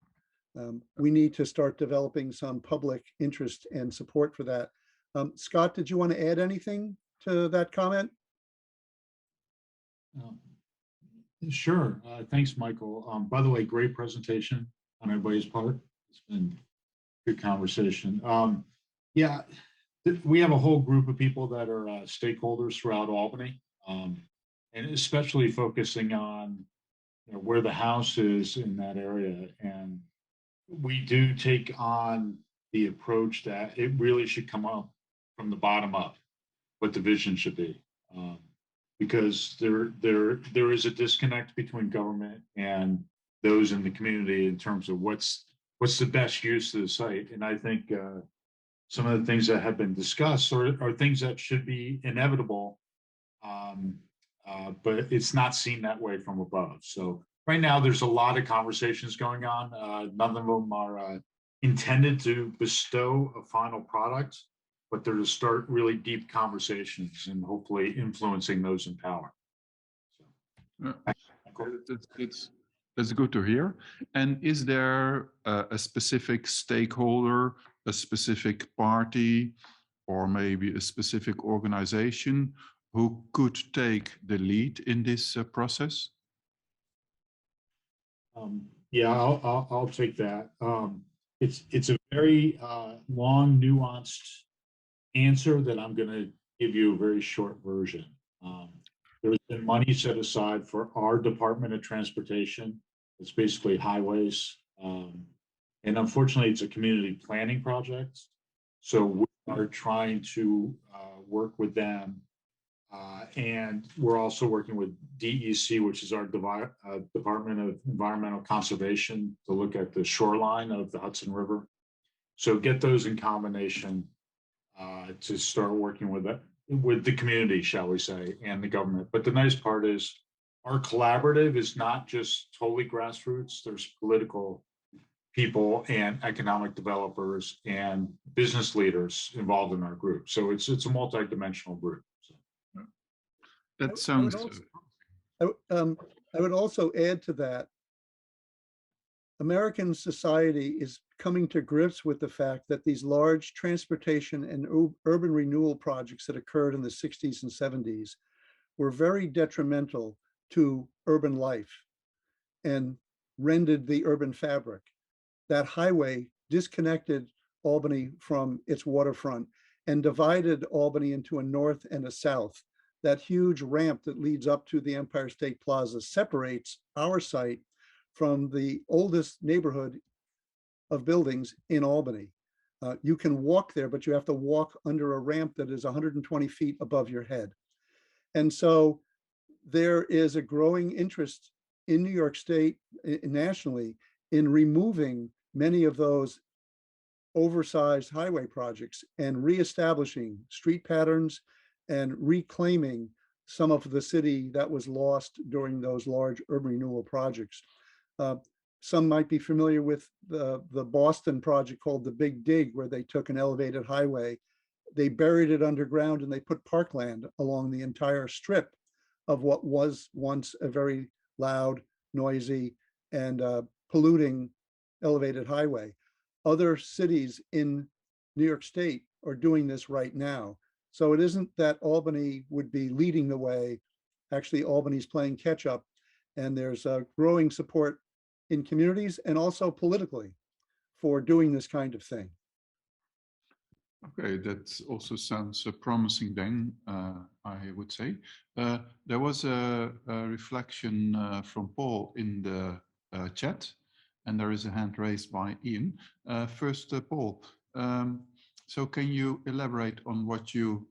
We need to start developing some public interest and support for that. Scott, did you want to add anything to that comment? Sure. Thanks, Michael. By the way, great presentation on everybody's part. It's been a good conversation. Yeah, we have a whole group of people that are stakeholders throughout Albany, and especially focusing on where the house is in that area. And we do take on the approach that it really should come up from the bottom up, what the vision should be. Because there is a disconnect between government and those in the community in terms of what's the best use of the site. And I think some of the things that have been discussed are things that should be inevitable, but it's not seen that way from above. So right now there's a lot of conversations going on. None of them are intended to bestow a final product, but they're to start really deep conversations and hopefully influencing those in power. That's good to hear. And is there a specific stakeholder, a specific party, or maybe a specific organization who could take the lead in this process? Yeah, I'll take that. It's a very long, nuanced answer that I'm going to give you a very short version. There's been money set aside for our Department of Transportation. It's basically highways. And unfortunately, it's a community planning project. So we are trying to work with them. And we're also working with DEC, which is our Department of Environmental Conservation, to look at the shoreline of the Hudson River. So get those in combination to start working with the community, shall we say, and the government. But the nice part is our collaborative is not just totally grassroots. There's political people and economic developers and business leaders involved in our group. So it's a multi-dimensional group. So. That sounds. I would also add to that. American society is coming to grips with the fact that these large transportation and urban renewal projects that occurred in the 60s and 70s were very detrimental to urban life and rendered the urban fabric. That highway disconnected Albany from its waterfront and divided Albany into a north and a south. That huge ramp that leads up to the Empire State Plaza separates our site from the oldest neighborhood of buildings in Albany. You can walk there, but you have to walk under a ramp that is 120 feet above your head. And so there is a growing interest in New York State, nationally, in removing many of those oversized highway projects and reestablishing street patterns and reclaiming some of the city that was lost during those large urban renewal projects. Some might be familiar with the Boston project called the Big Dig, where they took an elevated highway, they buried it underground, and they put parkland along the entire strip of what was once a very loud, noisy, and polluting elevated highway. Other cities in New York State are doing this right now. So it isn't that Albany would be leading the way. Actually, Albany's playing catch up, and there's a growing support in communities and also politically for doing this kind of thing. Okay, that also sounds promising then, I would say. There was a reflection from Paul in the chat, and there is a hand raised by Ian. First, Paul, so can you elaborate on what you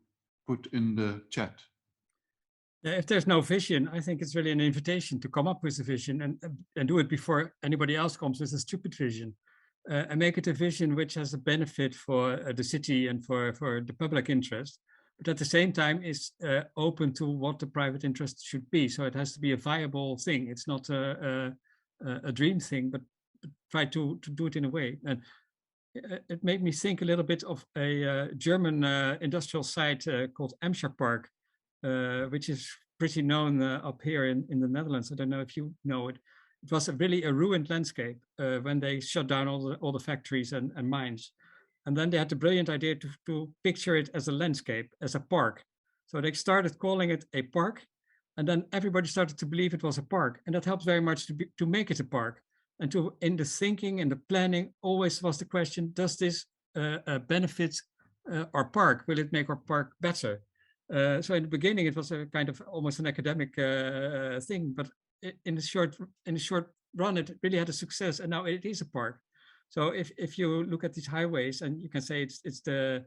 put in the chat? Yeah, if there's no vision, I think it's really an invitation to come up with a vision and do it before anybody else comes with a stupid vision. And make it a vision which has a benefit for the city and for the public interest, but at the same time is open to what the private interest should be. So it has to be a viable thing. It's not a dream thing, but try to do it in a way. And it made me think a little bit of a German industrial site called Amscher Park, which is pretty known up here in the Netherlands. I don't know if you know it. It was really a ruined landscape when they shut down all the factories and mines. And then they had the brilliant idea to picture it as a landscape, as a park. So they started calling it a park, and then everybody started to believe it was a park. And that helped very much to make it a park. And in the thinking and the planning always was the question, does this benefit our park? Will it make our park better? So in the beginning, it was a kind of almost an academic thing, but in the short run, it really had a success, and now it is a park. So if you look at these highways, and you can say it's the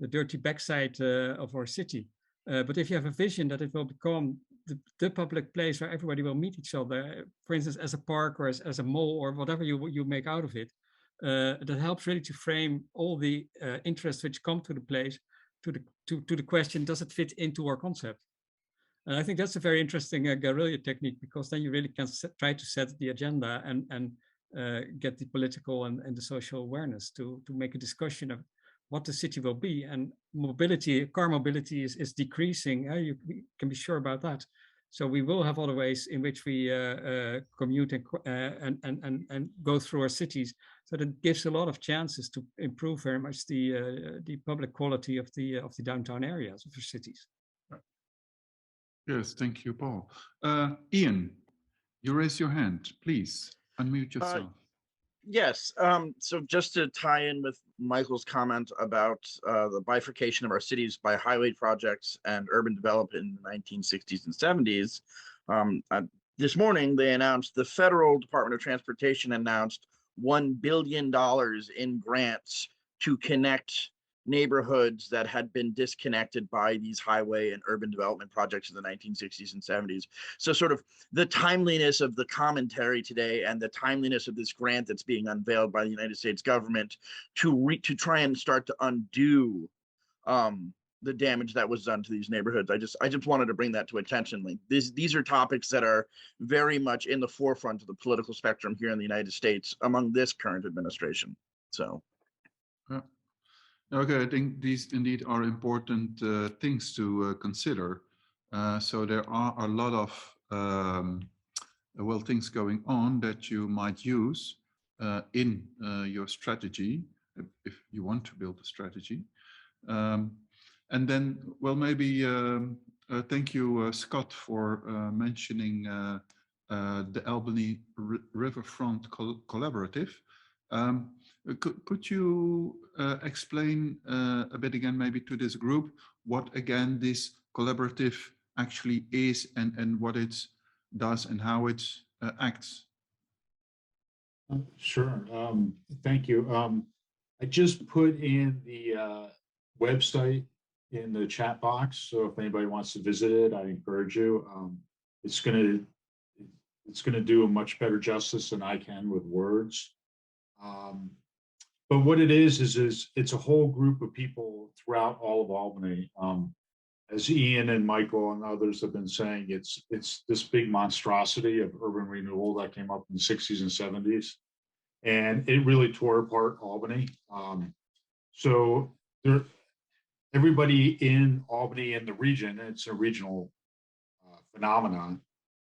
dirty backside of our city, but if you have a vision that it will become the public place where everybody will meet each other, for instance, as a park or as a mall or whatever you make out of it, that helps really to frame all the interests which come to the place to the question, does it fit into our concept? And I think that's a very interesting guerrilla technique, because then you really can try to set the agenda and get the political and the social awareness to make a discussion of what the city will be. And mobility, car mobility is decreasing. You can be sure about that. So we will have other ways in which we commute and go through our cities. So that gives a lot of chances to improve very much the public quality of the downtown areas of the cities. Yes, thank you, Paul. Ian, you raise your hand, please unmute yourself. Yes, so just to tie in with Michael's comment about the bifurcation of our cities by highway projects and urban development in the 1960s and 70s, this morning they announced, the Federal Department of Transportation announced $1 billion in grants to connect neighborhoods that had been disconnected by these highway and urban development projects in the 1960s and 70s. So sort of the timeliness of the commentary today and the timeliness of this grant that's being unveiled by the United States government to try and start to undo the damage that was done to these neighborhoods. I just wanted to bring that to attention. Like these are topics that are very much in the forefront of the political spectrum here in the United States among this current administration. So. Yeah. Okay, I think these indeed are important things to consider. So there are a lot of things going on that you might use in your strategy if you want to build a strategy. And then, well, maybe thank you, Scott, for mentioning the Albany Riverfront Collaborative. Could you explain a bit again, maybe to this group, what again this collaborative actually is and what it does and how it acts? Sure. Thank you. I just put in the website in the chat box, so if anybody wants to visit it, I encourage you. It's going to it's going to do a much better justice than I can with words. But what it is it's a whole group of people throughout all of Albany. As Ian and Michael and others have been saying, it's this big monstrosity of urban renewal that came up in the 60s and 70s. And it really tore apart Albany. So everybody in Albany and the region, it's a regional phenomenon.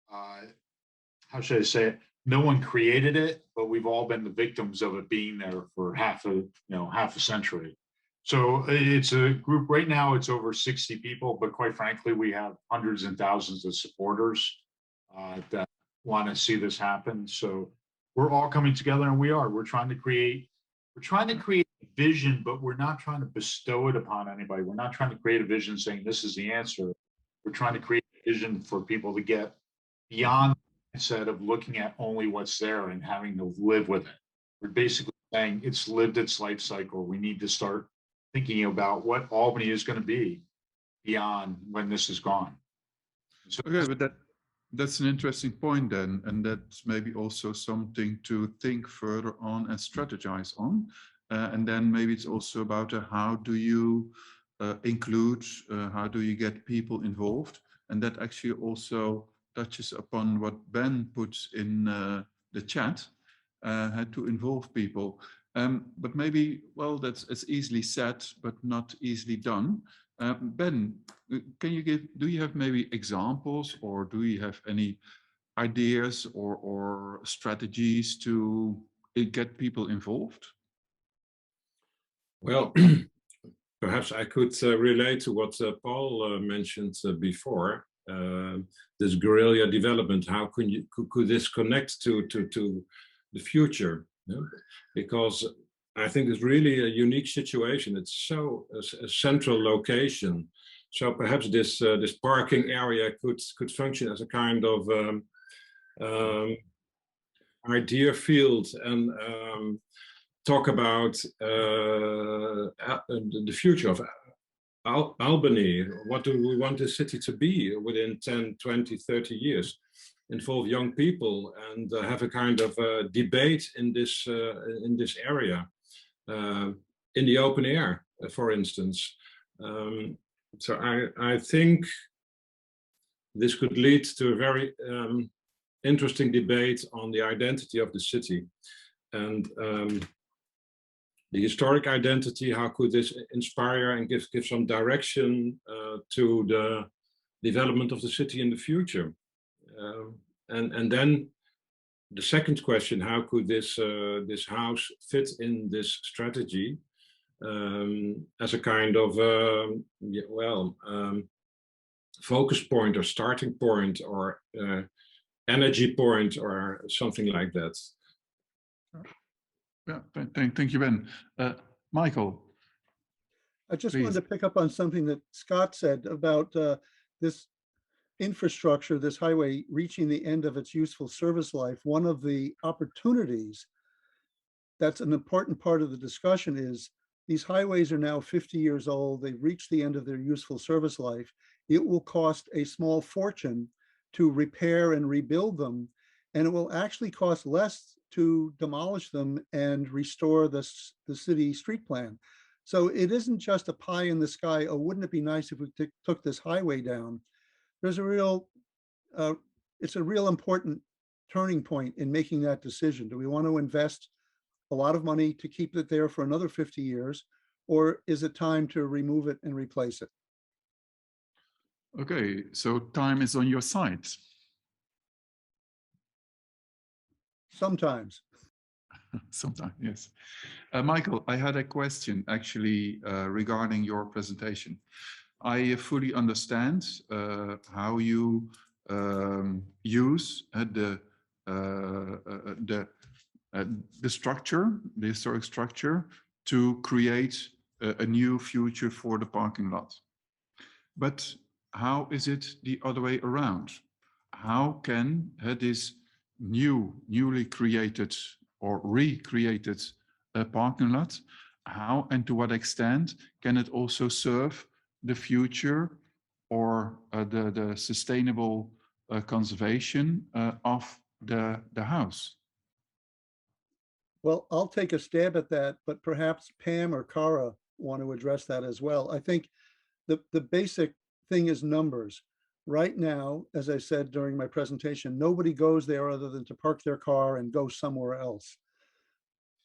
How should I say it? No one created it, but we've all been the victims of it being there for half a century. So it's a group right now, it's over 60 people, but quite frankly, we have hundreds and thousands of supporters that want to see this happen. So we're all coming together, and we're trying to create vision, but we're not trying to bestow it upon anybody. We're not trying to create a vision saying this is the answer. We're trying to create a vision for people to get beyond the mindset of looking at only what's there and having to live with it. We're basically saying it's lived its life cycle. We need to start thinking about what Albany is going to be beyond when this is gone. So okay, but that's an interesting point then, and that's maybe also something to think further on and strategize on. And then maybe it's also about how do you include, how do you get people involved? And that actually also touches upon what Ben puts in the chat, how to involve people. But maybe, well, it's easily said, but not easily done. Ben, do you have maybe examples, or do you have any ideas or strategies to get people involved? Well, perhaps I could relate to what Paul mentioned before. This guerrilla development. How could this connect to the future? You know? Because I think it's really a unique situation. It's so a central location. So perhaps this parking area could function as a kind of idea field and talk about the future of Albany. What do we want the city to be within 10, 20, 30 years? Involve young people and have a kind of debate in this area, in the open air, for instance. So I think this could lead to a very interesting debate on the identity of the city and the historic identity. How could this inspire and give some direction to the development of the city in the future? And then the second question: how could this house fit in this strategy as a kind of focus point or starting point or energy point or something like that? Yeah, thank you, Ben. Michael. I just please. wanted to pick up on something that Scott said about this infrastructure, this highway reaching the end of its useful service life. One of the opportunities that's an important part of the discussion is these highways are now 50 years old. They've reached the end of their useful service life. It will cost a small fortune to repair and rebuild them, and it will actually cost less to demolish them and restore the city street plan. So it isn't just a pie in the sky. Oh, wouldn't it be nice if we took this highway down? There's a real, it's a real important turning point in making that decision. Do we want to invest a lot of money to keep it there for another 50 years, or is it time to remove it and replace it? Okay, so time is on your side. Sometimes. Sometimes, yes. Michael, I had a question actually regarding your presentation. I fully understand how you use the structure, the historic structure, to create a new future for the parking lot. But how is it the other way around? How can this newly created or recreated parking lot, how and to what extent can it also serve the future or the sustainable conservation of the house? Well, I'll take a stab at that, but perhaps Pam or Cara want to address that as well. I think the basic thing is numbers. Right now, as I said during my presentation, nobody goes there other than to park their car and go somewhere else.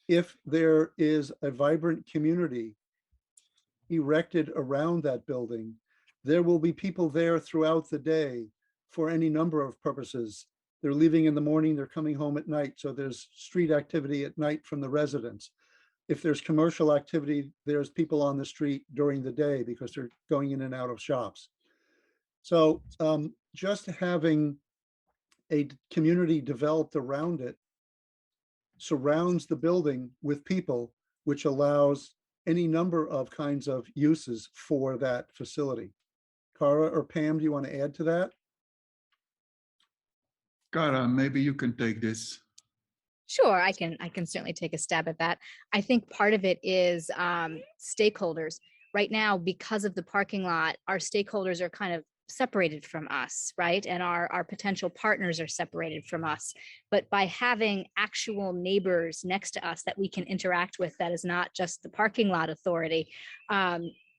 If there is a vibrant community erected around that building, there will be people there throughout the day for any number of purposes. They're leaving in the morning, they're coming home at night. So there's street activity at night from the residents. If there's commercial activity, there's people on the street during the day because they're going in and out of shops. So just having a community developed around it surrounds the building with people, which allows any number of kinds of uses for that facility. Cara or Pam, do you want to add to that? Cara, maybe you can take this. Sure, I can certainly take a stab at that. I think part of it is stakeholders. Right now, because of the parking lot, our stakeholders are kind of separated from us, right? And our potential partners are separated from us. But by having actual neighbors next to us that we can interact with, that is not just the parking lot authority,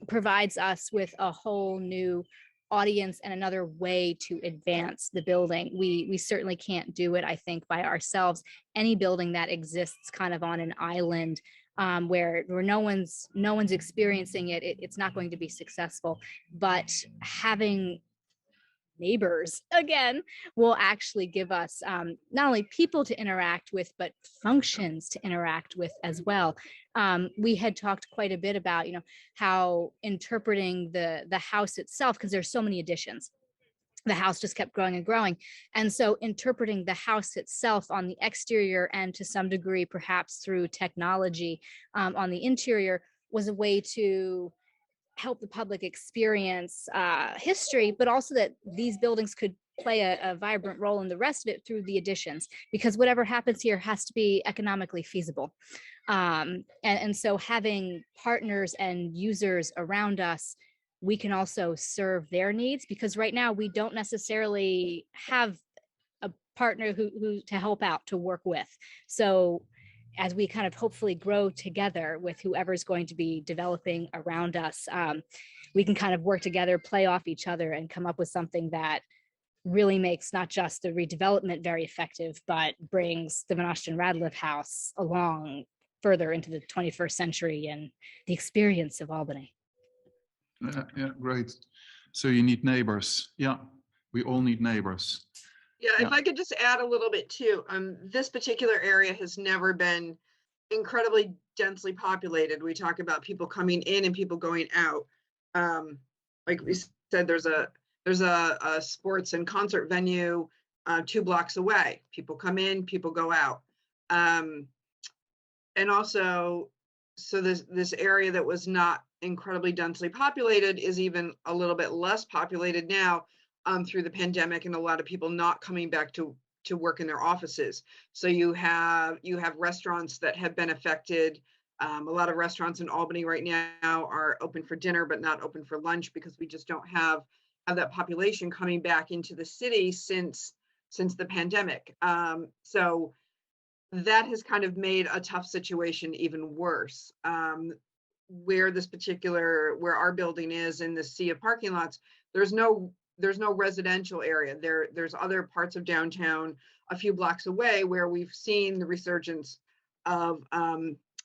provides us with a whole new audience and another way to advance the building. We certainly can't do it, I think, by ourselves. Any building that exists kind of on an island where no one's experiencing it, it's not going to be successful. But having neighbors again will actually give us not only people to interact with, but functions to interact with as well. We had talked quite a bit about, how interpreting the house itself, because there's so many additions. The house just kept growing and growing. And so interpreting the house itself on the exterior and to some degree, perhaps through technology on the interior, was a way to help the public experience history, but also that these buildings could play a vibrant role in the rest of it through the additions, because whatever happens here has to be economically feasible. And so having partners and users around us, we can also serve their needs, because right now we don't necessarily have a partner who to help out, to work with. So as we kind of hopefully grow together with whoever's going to be developing around us, we can kind of work together, play off each other, and come up with something that really makes not just the redevelopment very effective, but brings the Van Ostrande-Radliff House along further into the 21st century and the experience of Albany. Yeah, great. So you need neighbors. Yeah, we all need neighbors. Yeah, Yeah. if I could just add a little bit too, this particular area has never been incredibly densely populated. We talk about people coming in and people going out. Like we said, there's a sports and concert venue 2 blocks away. People come in, people go out. And also, so this area that was not incredibly densely populated is even a little bit less populated now through the pandemic, and a lot of people not coming back to work in their offices. So you have restaurants that have been affected. A lot of restaurants in Albany right now are open for dinner, but not open for lunch, because we just don't have that population coming back into the city since the pandemic. So that has kind of made a tough situation even worse. Where our building is in the sea of parking lots, there's no residential area. There's other parts of downtown a few blocks away where we've seen the resurgence of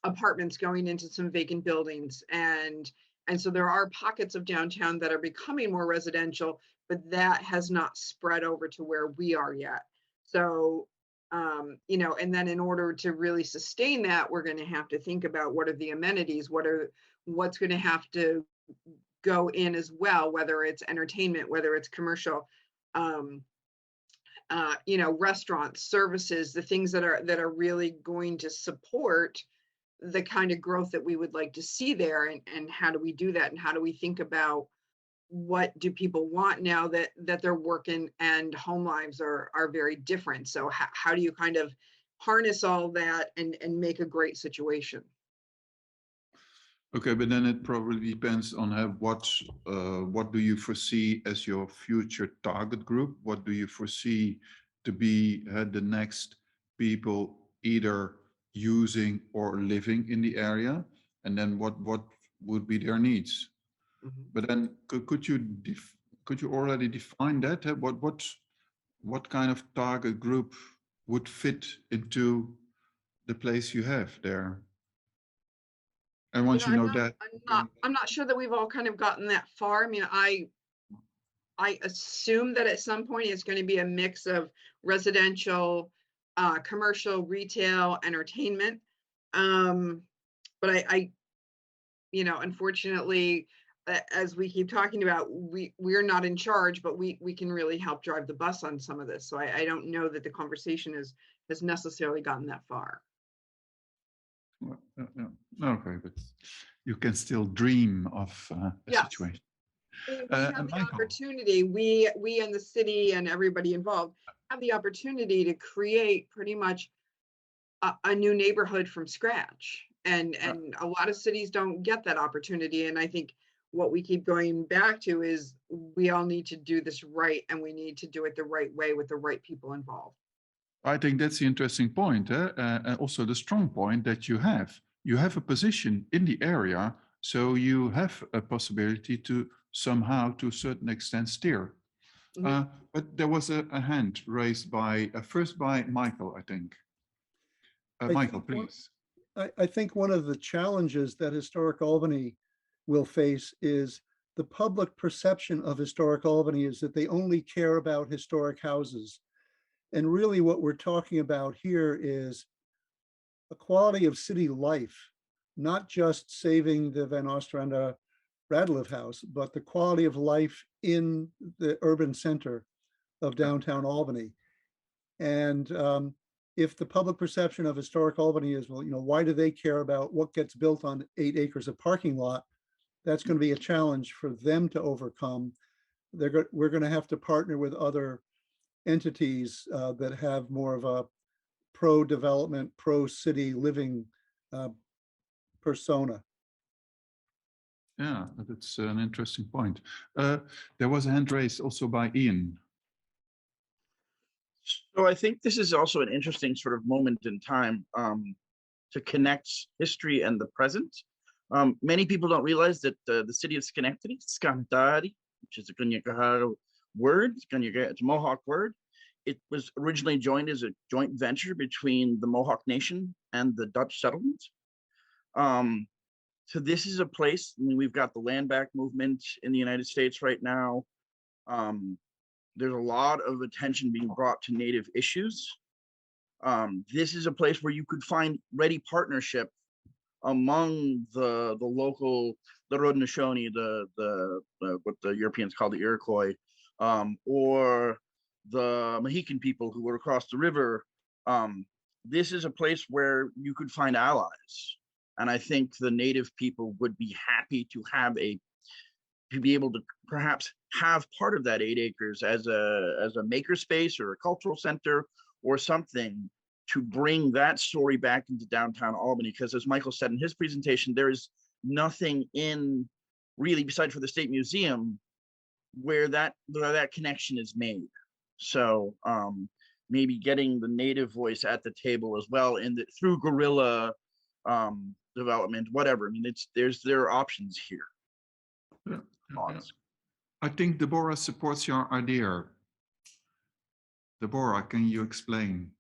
apartments going into some vacant buildings. And so there are pockets of downtown that are becoming more residential, but that has not spread over to where we are yet. So, and then in order to really sustain that, we're going to have to think about what are the amenities, what's going to have to go in as well, whether it's entertainment, whether it's commercial, restaurants, services, the things that are really going to support the kind of growth that we would like to see there. And how do we do that? And how do we think about what do people want now that their work and home lives are very different? So how do you kind of harness all that and make a great situation? Okay, but then it probably depends on what do you foresee as your future target group? What do you foresee to be the next people either using or living in the area? And then what would be their needs? But then could you already define that? What kind of target group would fit into the place you have there? And once you know that, I'm not sure that we've all kind of gotten that far. I mean, I assume that at some point it's going to be a mix of residential, commercial, retail, entertainment. But I, you know, unfortunately, as we keep talking about, we're not in charge, but we can really help drive the bus on some of this. So I don't know that the conversation has necessarily gotten that far. Okay, but you can still dream of a situation. We have the opportunity, we in the city and everybody involved have the opportunity to create pretty much a new neighborhood from scratch. And a lot of cities don't get that opportunity. And I think what we keep going back to is we all need to do this right, and we need to do it the right way with the right people involved. I think that's the interesting point, and also the strong point that you have. You have a position in the area, so you have a possibility to somehow, to a certain extent, steer. But there was a hand raised by, first by Michael, I think. Michael, please. I think one of the challenges that Historic Albany will face is the public perception of Historic Albany is that they only care about historic houses. And really what we're talking about here is a quality of city life, not just saving the Van Ostrande-Radliff House, but the quality of life in the urban center of downtown Albany. And if the public perception of Historic Albany is, well, you know, why do they care about what gets built on 8 acres of parking lot? That's going to be a challenge for them to overcome. We're going to have to partner with other entities that have more of a pro-development, pro-city living persona. Yeah, that's an interesting point. There was a hand raised also by Ian. So I think this is also an interesting sort of moment in time to connect history and the present. Many people don't realize that the city of Schenectady, Schenectady, which is a Gunyakahara word, it's a Mohawk word. It was originally joined as a joint venture between the Mohawk Nation and the Dutch settlement. So this is a place, I mean, we've got the land back movement in the United States right now. There's a lot of attention being brought to Native issues. This is a place where you could find ready partnership among the local, the Haudenosaunee, what the Europeans call the Iroquois, or the Mohican people who were across the river. This is a place where you could find allies. And I think the Native people would be happy to have to be able to perhaps have part of that 8 acres as a makerspace or a cultural center or something to bring that story back into downtown Albany. Because as Michael said in his presentation, there is nothing in really, besides for the State Museum, where that connection is made. So maybe getting the Native voice at the table as well through guerrilla development, whatever. I mean, there are options here. Yeah. I think Deborah supports your idea. Deborah, can you explain?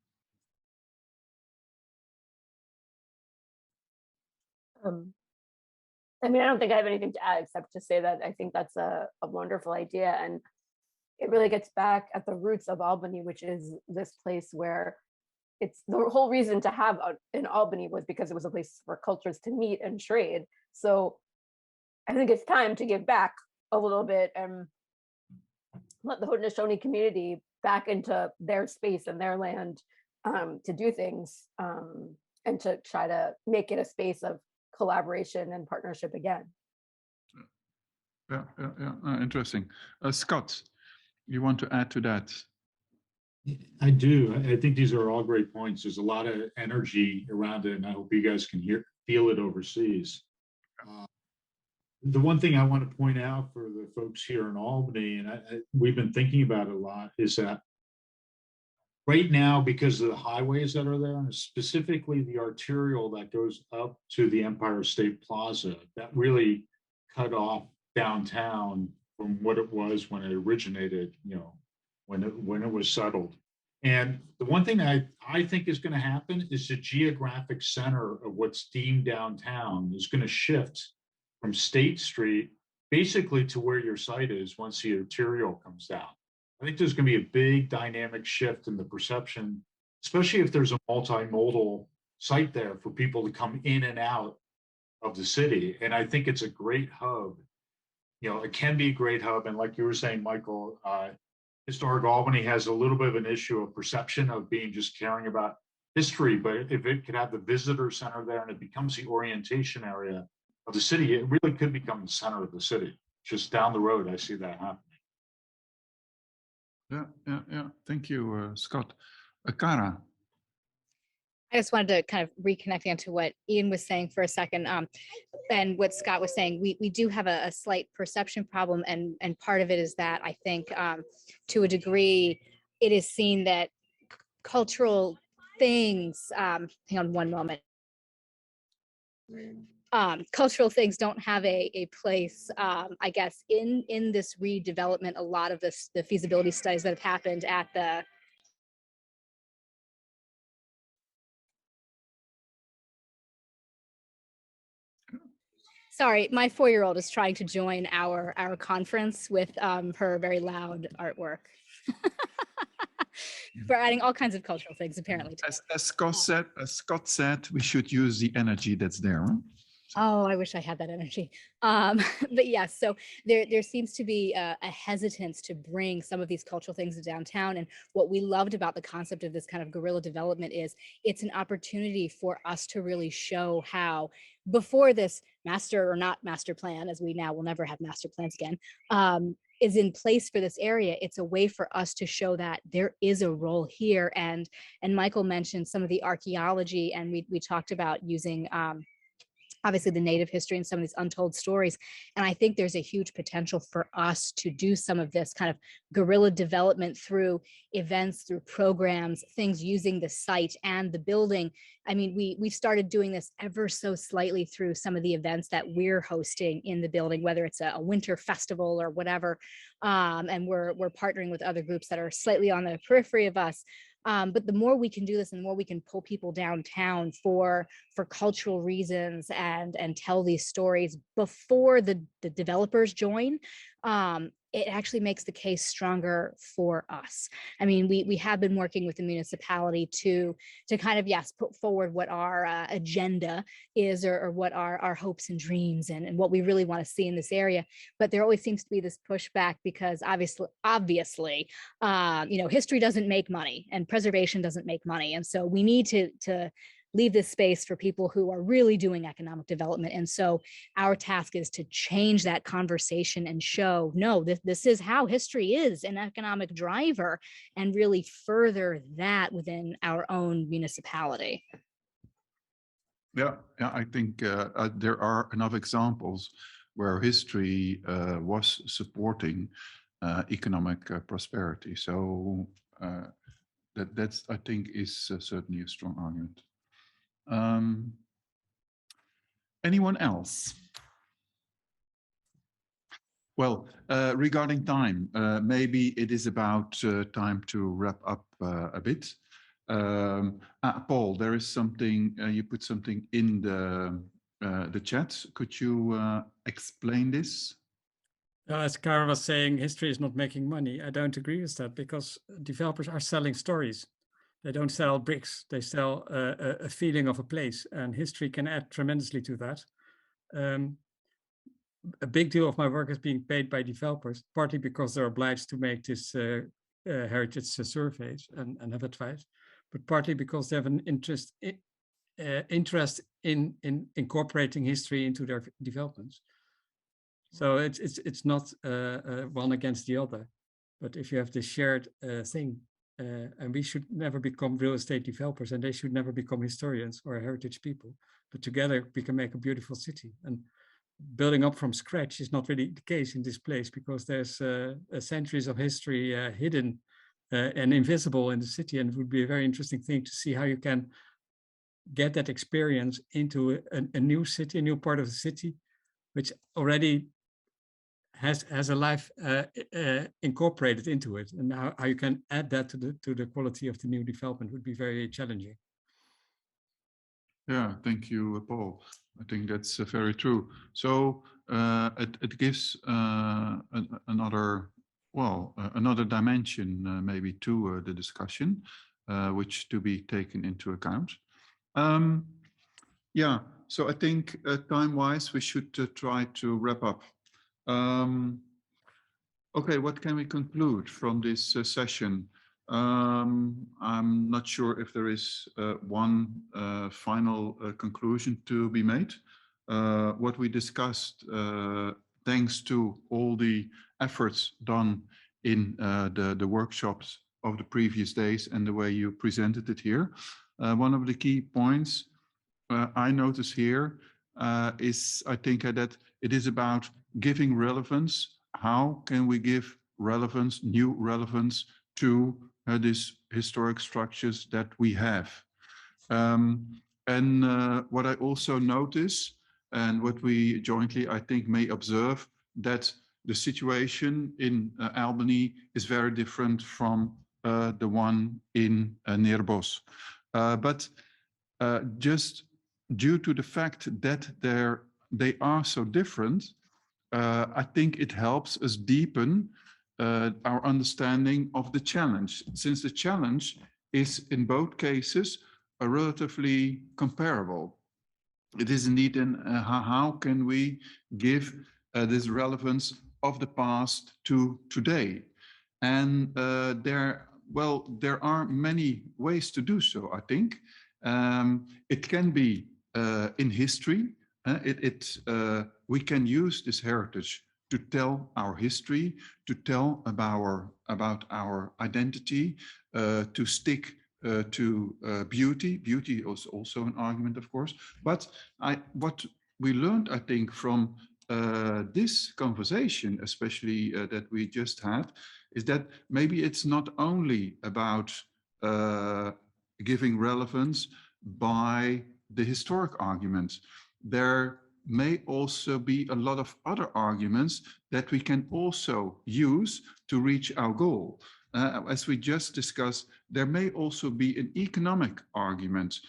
I mean, I don't think I have anything to add except to say that I think that's a wonderful idea. And it really gets back at the roots of Albany, which is this place where it's the whole reason to have in Albany was because it was a place for cultures to meet and trade. So I think it's time to give back a little bit and let the Haudenosaunee community back into their space and their land to do things and to try to make it a space of collaboration and partnership again. Yeah. Interesting. Scott, you want to add to that? I do. I think these are all great points. There's a lot of energy around it, and I hope you guys can feel it overseas. the one thing I want to point out for the folks here in Albany, and we've been thinking about it a lot, is that right now, because of the highways that are there, and specifically the arterial that goes up to the Empire State Plaza, that really cut off downtown from what it was when it originated, you know, when it was settled. And the one thing I think is going to happen is the geographic center of what's deemed downtown is going to shift from State Street basically to where your site is once the arterial comes down. I think there's going to be a big dynamic shift in the perception, especially if there's a multimodal site there for people to come in and out of the city. And I think it's a great hub. You know, it can be a great hub. And like you were saying, Michael, Historic Albany has a little bit of an issue of perception of being just caring about history. But if it could have the visitor center there and it becomes the orientation area of the city, it really could become the center of the city. Just down the road, I see that happening. Yeah. Thank you, Scott. Cara. I just wanted to kind of reconnect into what Ian was saying for a second, and what Scott was saying. We do have a slight perception problem, and part of it is that I think to a degree it is seen that cultural things. Hang on one moment. Cultural things don't have a place, I guess, in this redevelopment. A lot of the feasibility studies that have happened at the Sorry, my 4-year-old is trying to join our conference with her very loud artwork. We're adding all kinds of cultural things, apparently. As Scott said, we should use the energy that's there. Huh? Oh, I wish I had that energy. But yes, so there seems to be a hesitance to bring some of these cultural things to downtown. And what we loved about the concept of this kind of guerrilla development is it's an opportunity for us to really show how, before this master or not master plan, as we now will never have master plans again, is in place for this area, it's a way for us to show that there is a role here. And Michael mentioned some of the archaeology, and we talked about using obviously the native history and some of these untold stories. And I think there's a huge potential for us to do some of this kind of guerrilla development through events, through programs, things using the site and the building. I mean, we started doing this ever so slightly through some of the events that we're hosting in the building, whether it's a winter festival or whatever. And we're partnering with other groups that are slightly on the periphery of us. But the more we can do this and the more we can pull people downtown for cultural reasons and tell these stories before the developers join, it actually makes the case stronger for us. I mean, we have been working with the municipality to kind of, yes, put forward what our agenda is or what our hopes and dreams and what we really want to see in this area. But there always seems to be this pushback because obviously, history doesn't make money and preservation doesn't make money. And so we need to leave this space for people who are really doing economic development. And so our task is to change that conversation and show, no, this is how history is an economic driver, and really further that within our own municipality. Yeah, I think there are enough examples where history was supporting economic prosperity. So that's, I think, is certainly a strong argument. Anyone else? Well, regarding time, maybe it is about time to wrap up a bit. Paul, there is something, you put something in the chat. Could you explain this? As Karen was saying, history is not making money. I don't agree with that because developers are selling stories. They don't sell bricks. They sell a feeling of a place, and history can add tremendously to that. A big deal of my work is being paid by developers, partly because they're obliged to make this heritage surveys and have advice, but partly because they have an interest in incorporating history into their developments. So it's not one against the other, but if you have this shared thing, and we should never become real estate developers, and they should never become historians or heritage people, but together we can make a beautiful city. And building up from scratch is not really the case in this place, because there's centuries of history hidden and invisible in the city, and it would be a very interesting thing to see how you can get that experience into a new city, a new part of the city, which already has a life incorporated into it, and how you can add that to the quality of the new development would be very challenging. Yeah, thank you, Paul. I think that's very true. So it gives another dimension maybe to the discussion, which to be taken into account. Yeah, so I think time-wise we should try to wrap up. Okay, what can we conclude from this session? I'm not sure if there is one final conclusion to be made. What we discussed, thanks to all the efforts done in the workshops of the previous days and the way you presented it here, one of the key points I notice here is, I think, that it is about giving relevance. How can we give relevance, new relevance to these historic structures that we have? What I also notice, and what we jointly, I think, may observe, that the situation in Albany is very different from the one in Neerbosch. But just due to the fact that they are so different, I think it helps us deepen our understanding of the challenge, since the challenge is in both cases relatively comparable. It is indeed how can we give this relevance of the past to today? And there are many ways to do so, I think. It can be in history. We can use this heritage to tell our history, to tell about our identity, to stick to beauty. Beauty is also an argument, of course. But what we learned, I think, from this conversation, especially that we just had, is that maybe it's not only about giving relevance by the historic arguments. There may also be a lot of other arguments that we can also use to reach our goal. As we just discussed, there may also be an economic argument.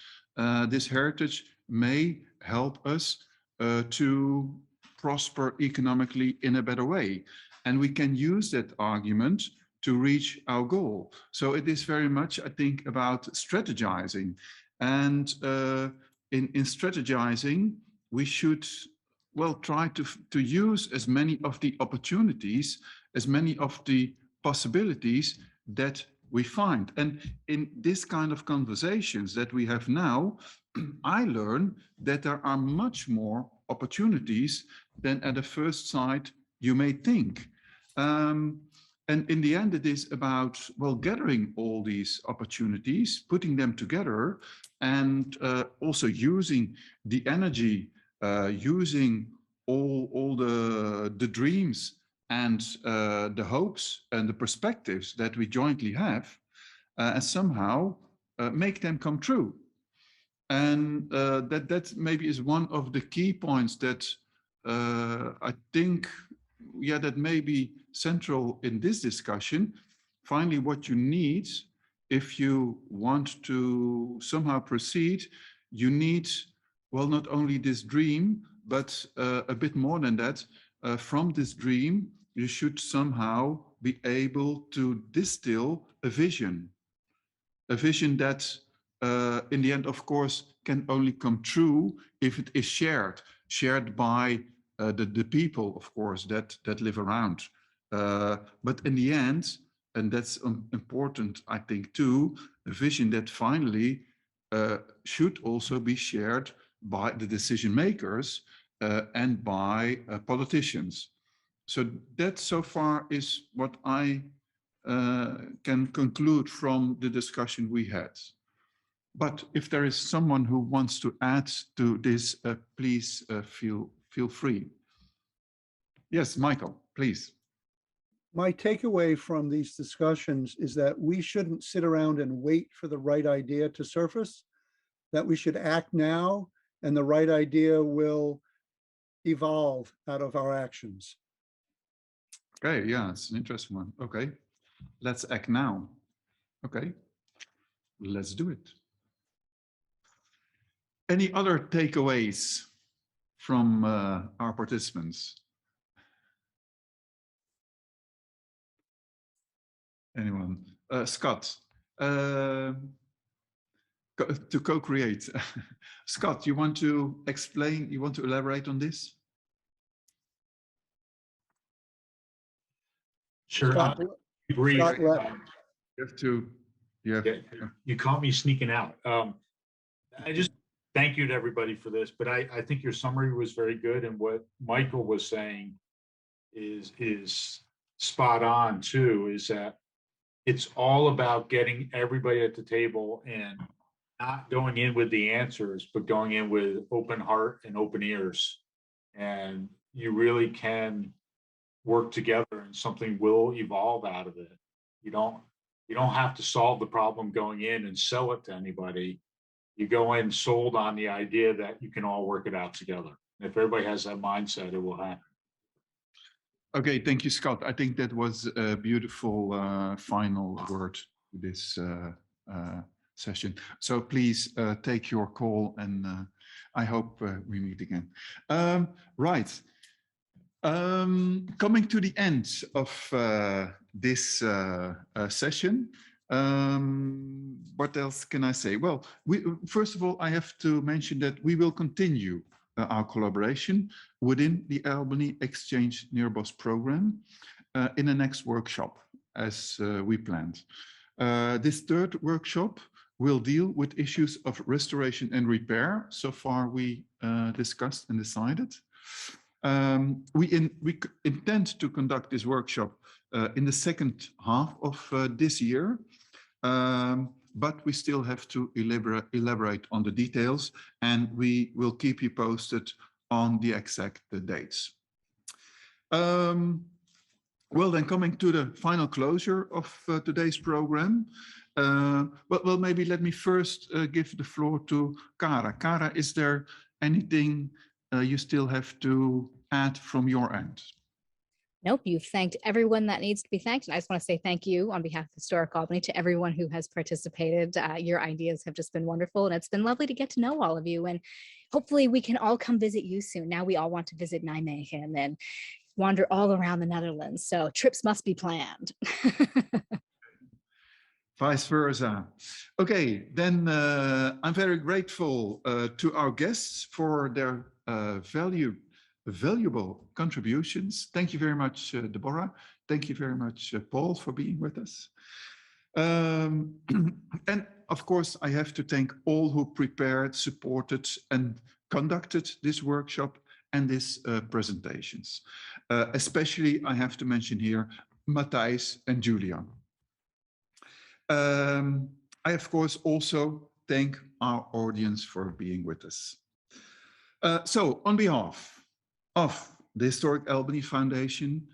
This heritage may help us to prosper economically in a better way. And we can use that argument to reach our goal. So it is very much, I think, about strategizing. And in strategizing, we should, try to use as many of the opportunities, as many of the possibilities that we find. And in this kind of conversations that we have now, I learn that there are much more opportunities than at the first sight you may think. And in the end, it is about, gathering all these opportunities, putting them together, and also using the energy, using all the dreams and the hopes and the perspectives that we jointly have, and somehow make them come true. And that maybe is one of the key points that I think, that may be central in this discussion. Finally, what you need, if you want to somehow proceed, you need, not only this dream, but a bit more than that. From this dream, you should somehow be able to distill a vision that in the end, of course, can only come true if it is shared by the people, of course, that live around. But in the end, and that's important, I think, too, a vision that finally should also be shared by the decision makers and by politicians. So that so far is what I can conclude from the discussion we had. But if there is someone who wants to add to this, please feel free. Yes, Michael, please. My takeaway from these discussions is that we shouldn't sit around and wait for the right idea to surface, that we should act now, and the right idea will evolve out of our actions. Okay, yeah, it's an interesting one. Okay, let's act now. Okay, let's do it. Any other takeaways from our participants? Anyone? Scott, to co-create. Scott, you want to explain, you want to elaborate on this? Sure. Scott, Brief. Scott left. You have to, yeah. You caught me sneaking out. I just thank you to everybody for this, but I think your summary was very good, and what Michael was saying is spot on too, is that it's all about getting everybody at the table and not going in with the answers, but going in with open heart and open ears. And you really can work together and something will evolve out of it. You don't have to solve the problem going in and sell it to anybody. You go in sold on the idea that you can all work it out together. And if everybody has that mindset, it will happen. Okay, thank you, Scott. I think that was a beautiful final word to this session. So please take your call, and I hope we meet again. Right. Coming to the end of this session, what else can I say? Well, first of all, I have to mention that we will continue our collaboration within the Albany Exchange Neerbosch program in the next workshop, as we planned. This third workshop will deal with issues of restoration and repair. So far we discussed and decided. We intend to conduct this workshop in the second half of this year, but we still have to elaborate on the details, and we will keep you posted on the exact dates. Well, then coming to the final closure of today's program, well, maybe let me first give the floor to Kara. Kara, is there anything you still have to add from your end? Nope, you've thanked everyone that needs to be thanked. And I just want to say thank you on behalf of Historic Albany to everyone who has participated. Your ideas have just been wonderful, and it's been lovely to get to know all of you. And hopefully we can all come visit you soon. Now we all want to visit Nijmegen and wander all around the Netherlands. So trips must be planned. Vice versa. Okay, then I'm very grateful to our guests for their valuable contributions. Thank you very much, Deborah. Thank you very much, Paul, for being with us. And of course, I have to thank all who prepared, supported, and conducted this workshop and these presentations. Especially, I have to mention here, Matthijs and Julian. I, of course, also thank our audience for being with us. So, on behalf of the Historic Albany Foundation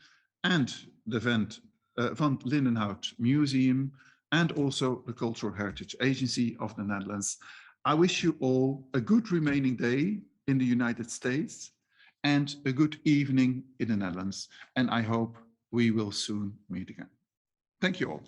and the Van't Lindenhout Museum, and also the Cultural Heritage Agency of the Netherlands, I wish you all a good remaining day in the United States and a good evening in the Netherlands. And I hope we will soon meet again. Thank you all.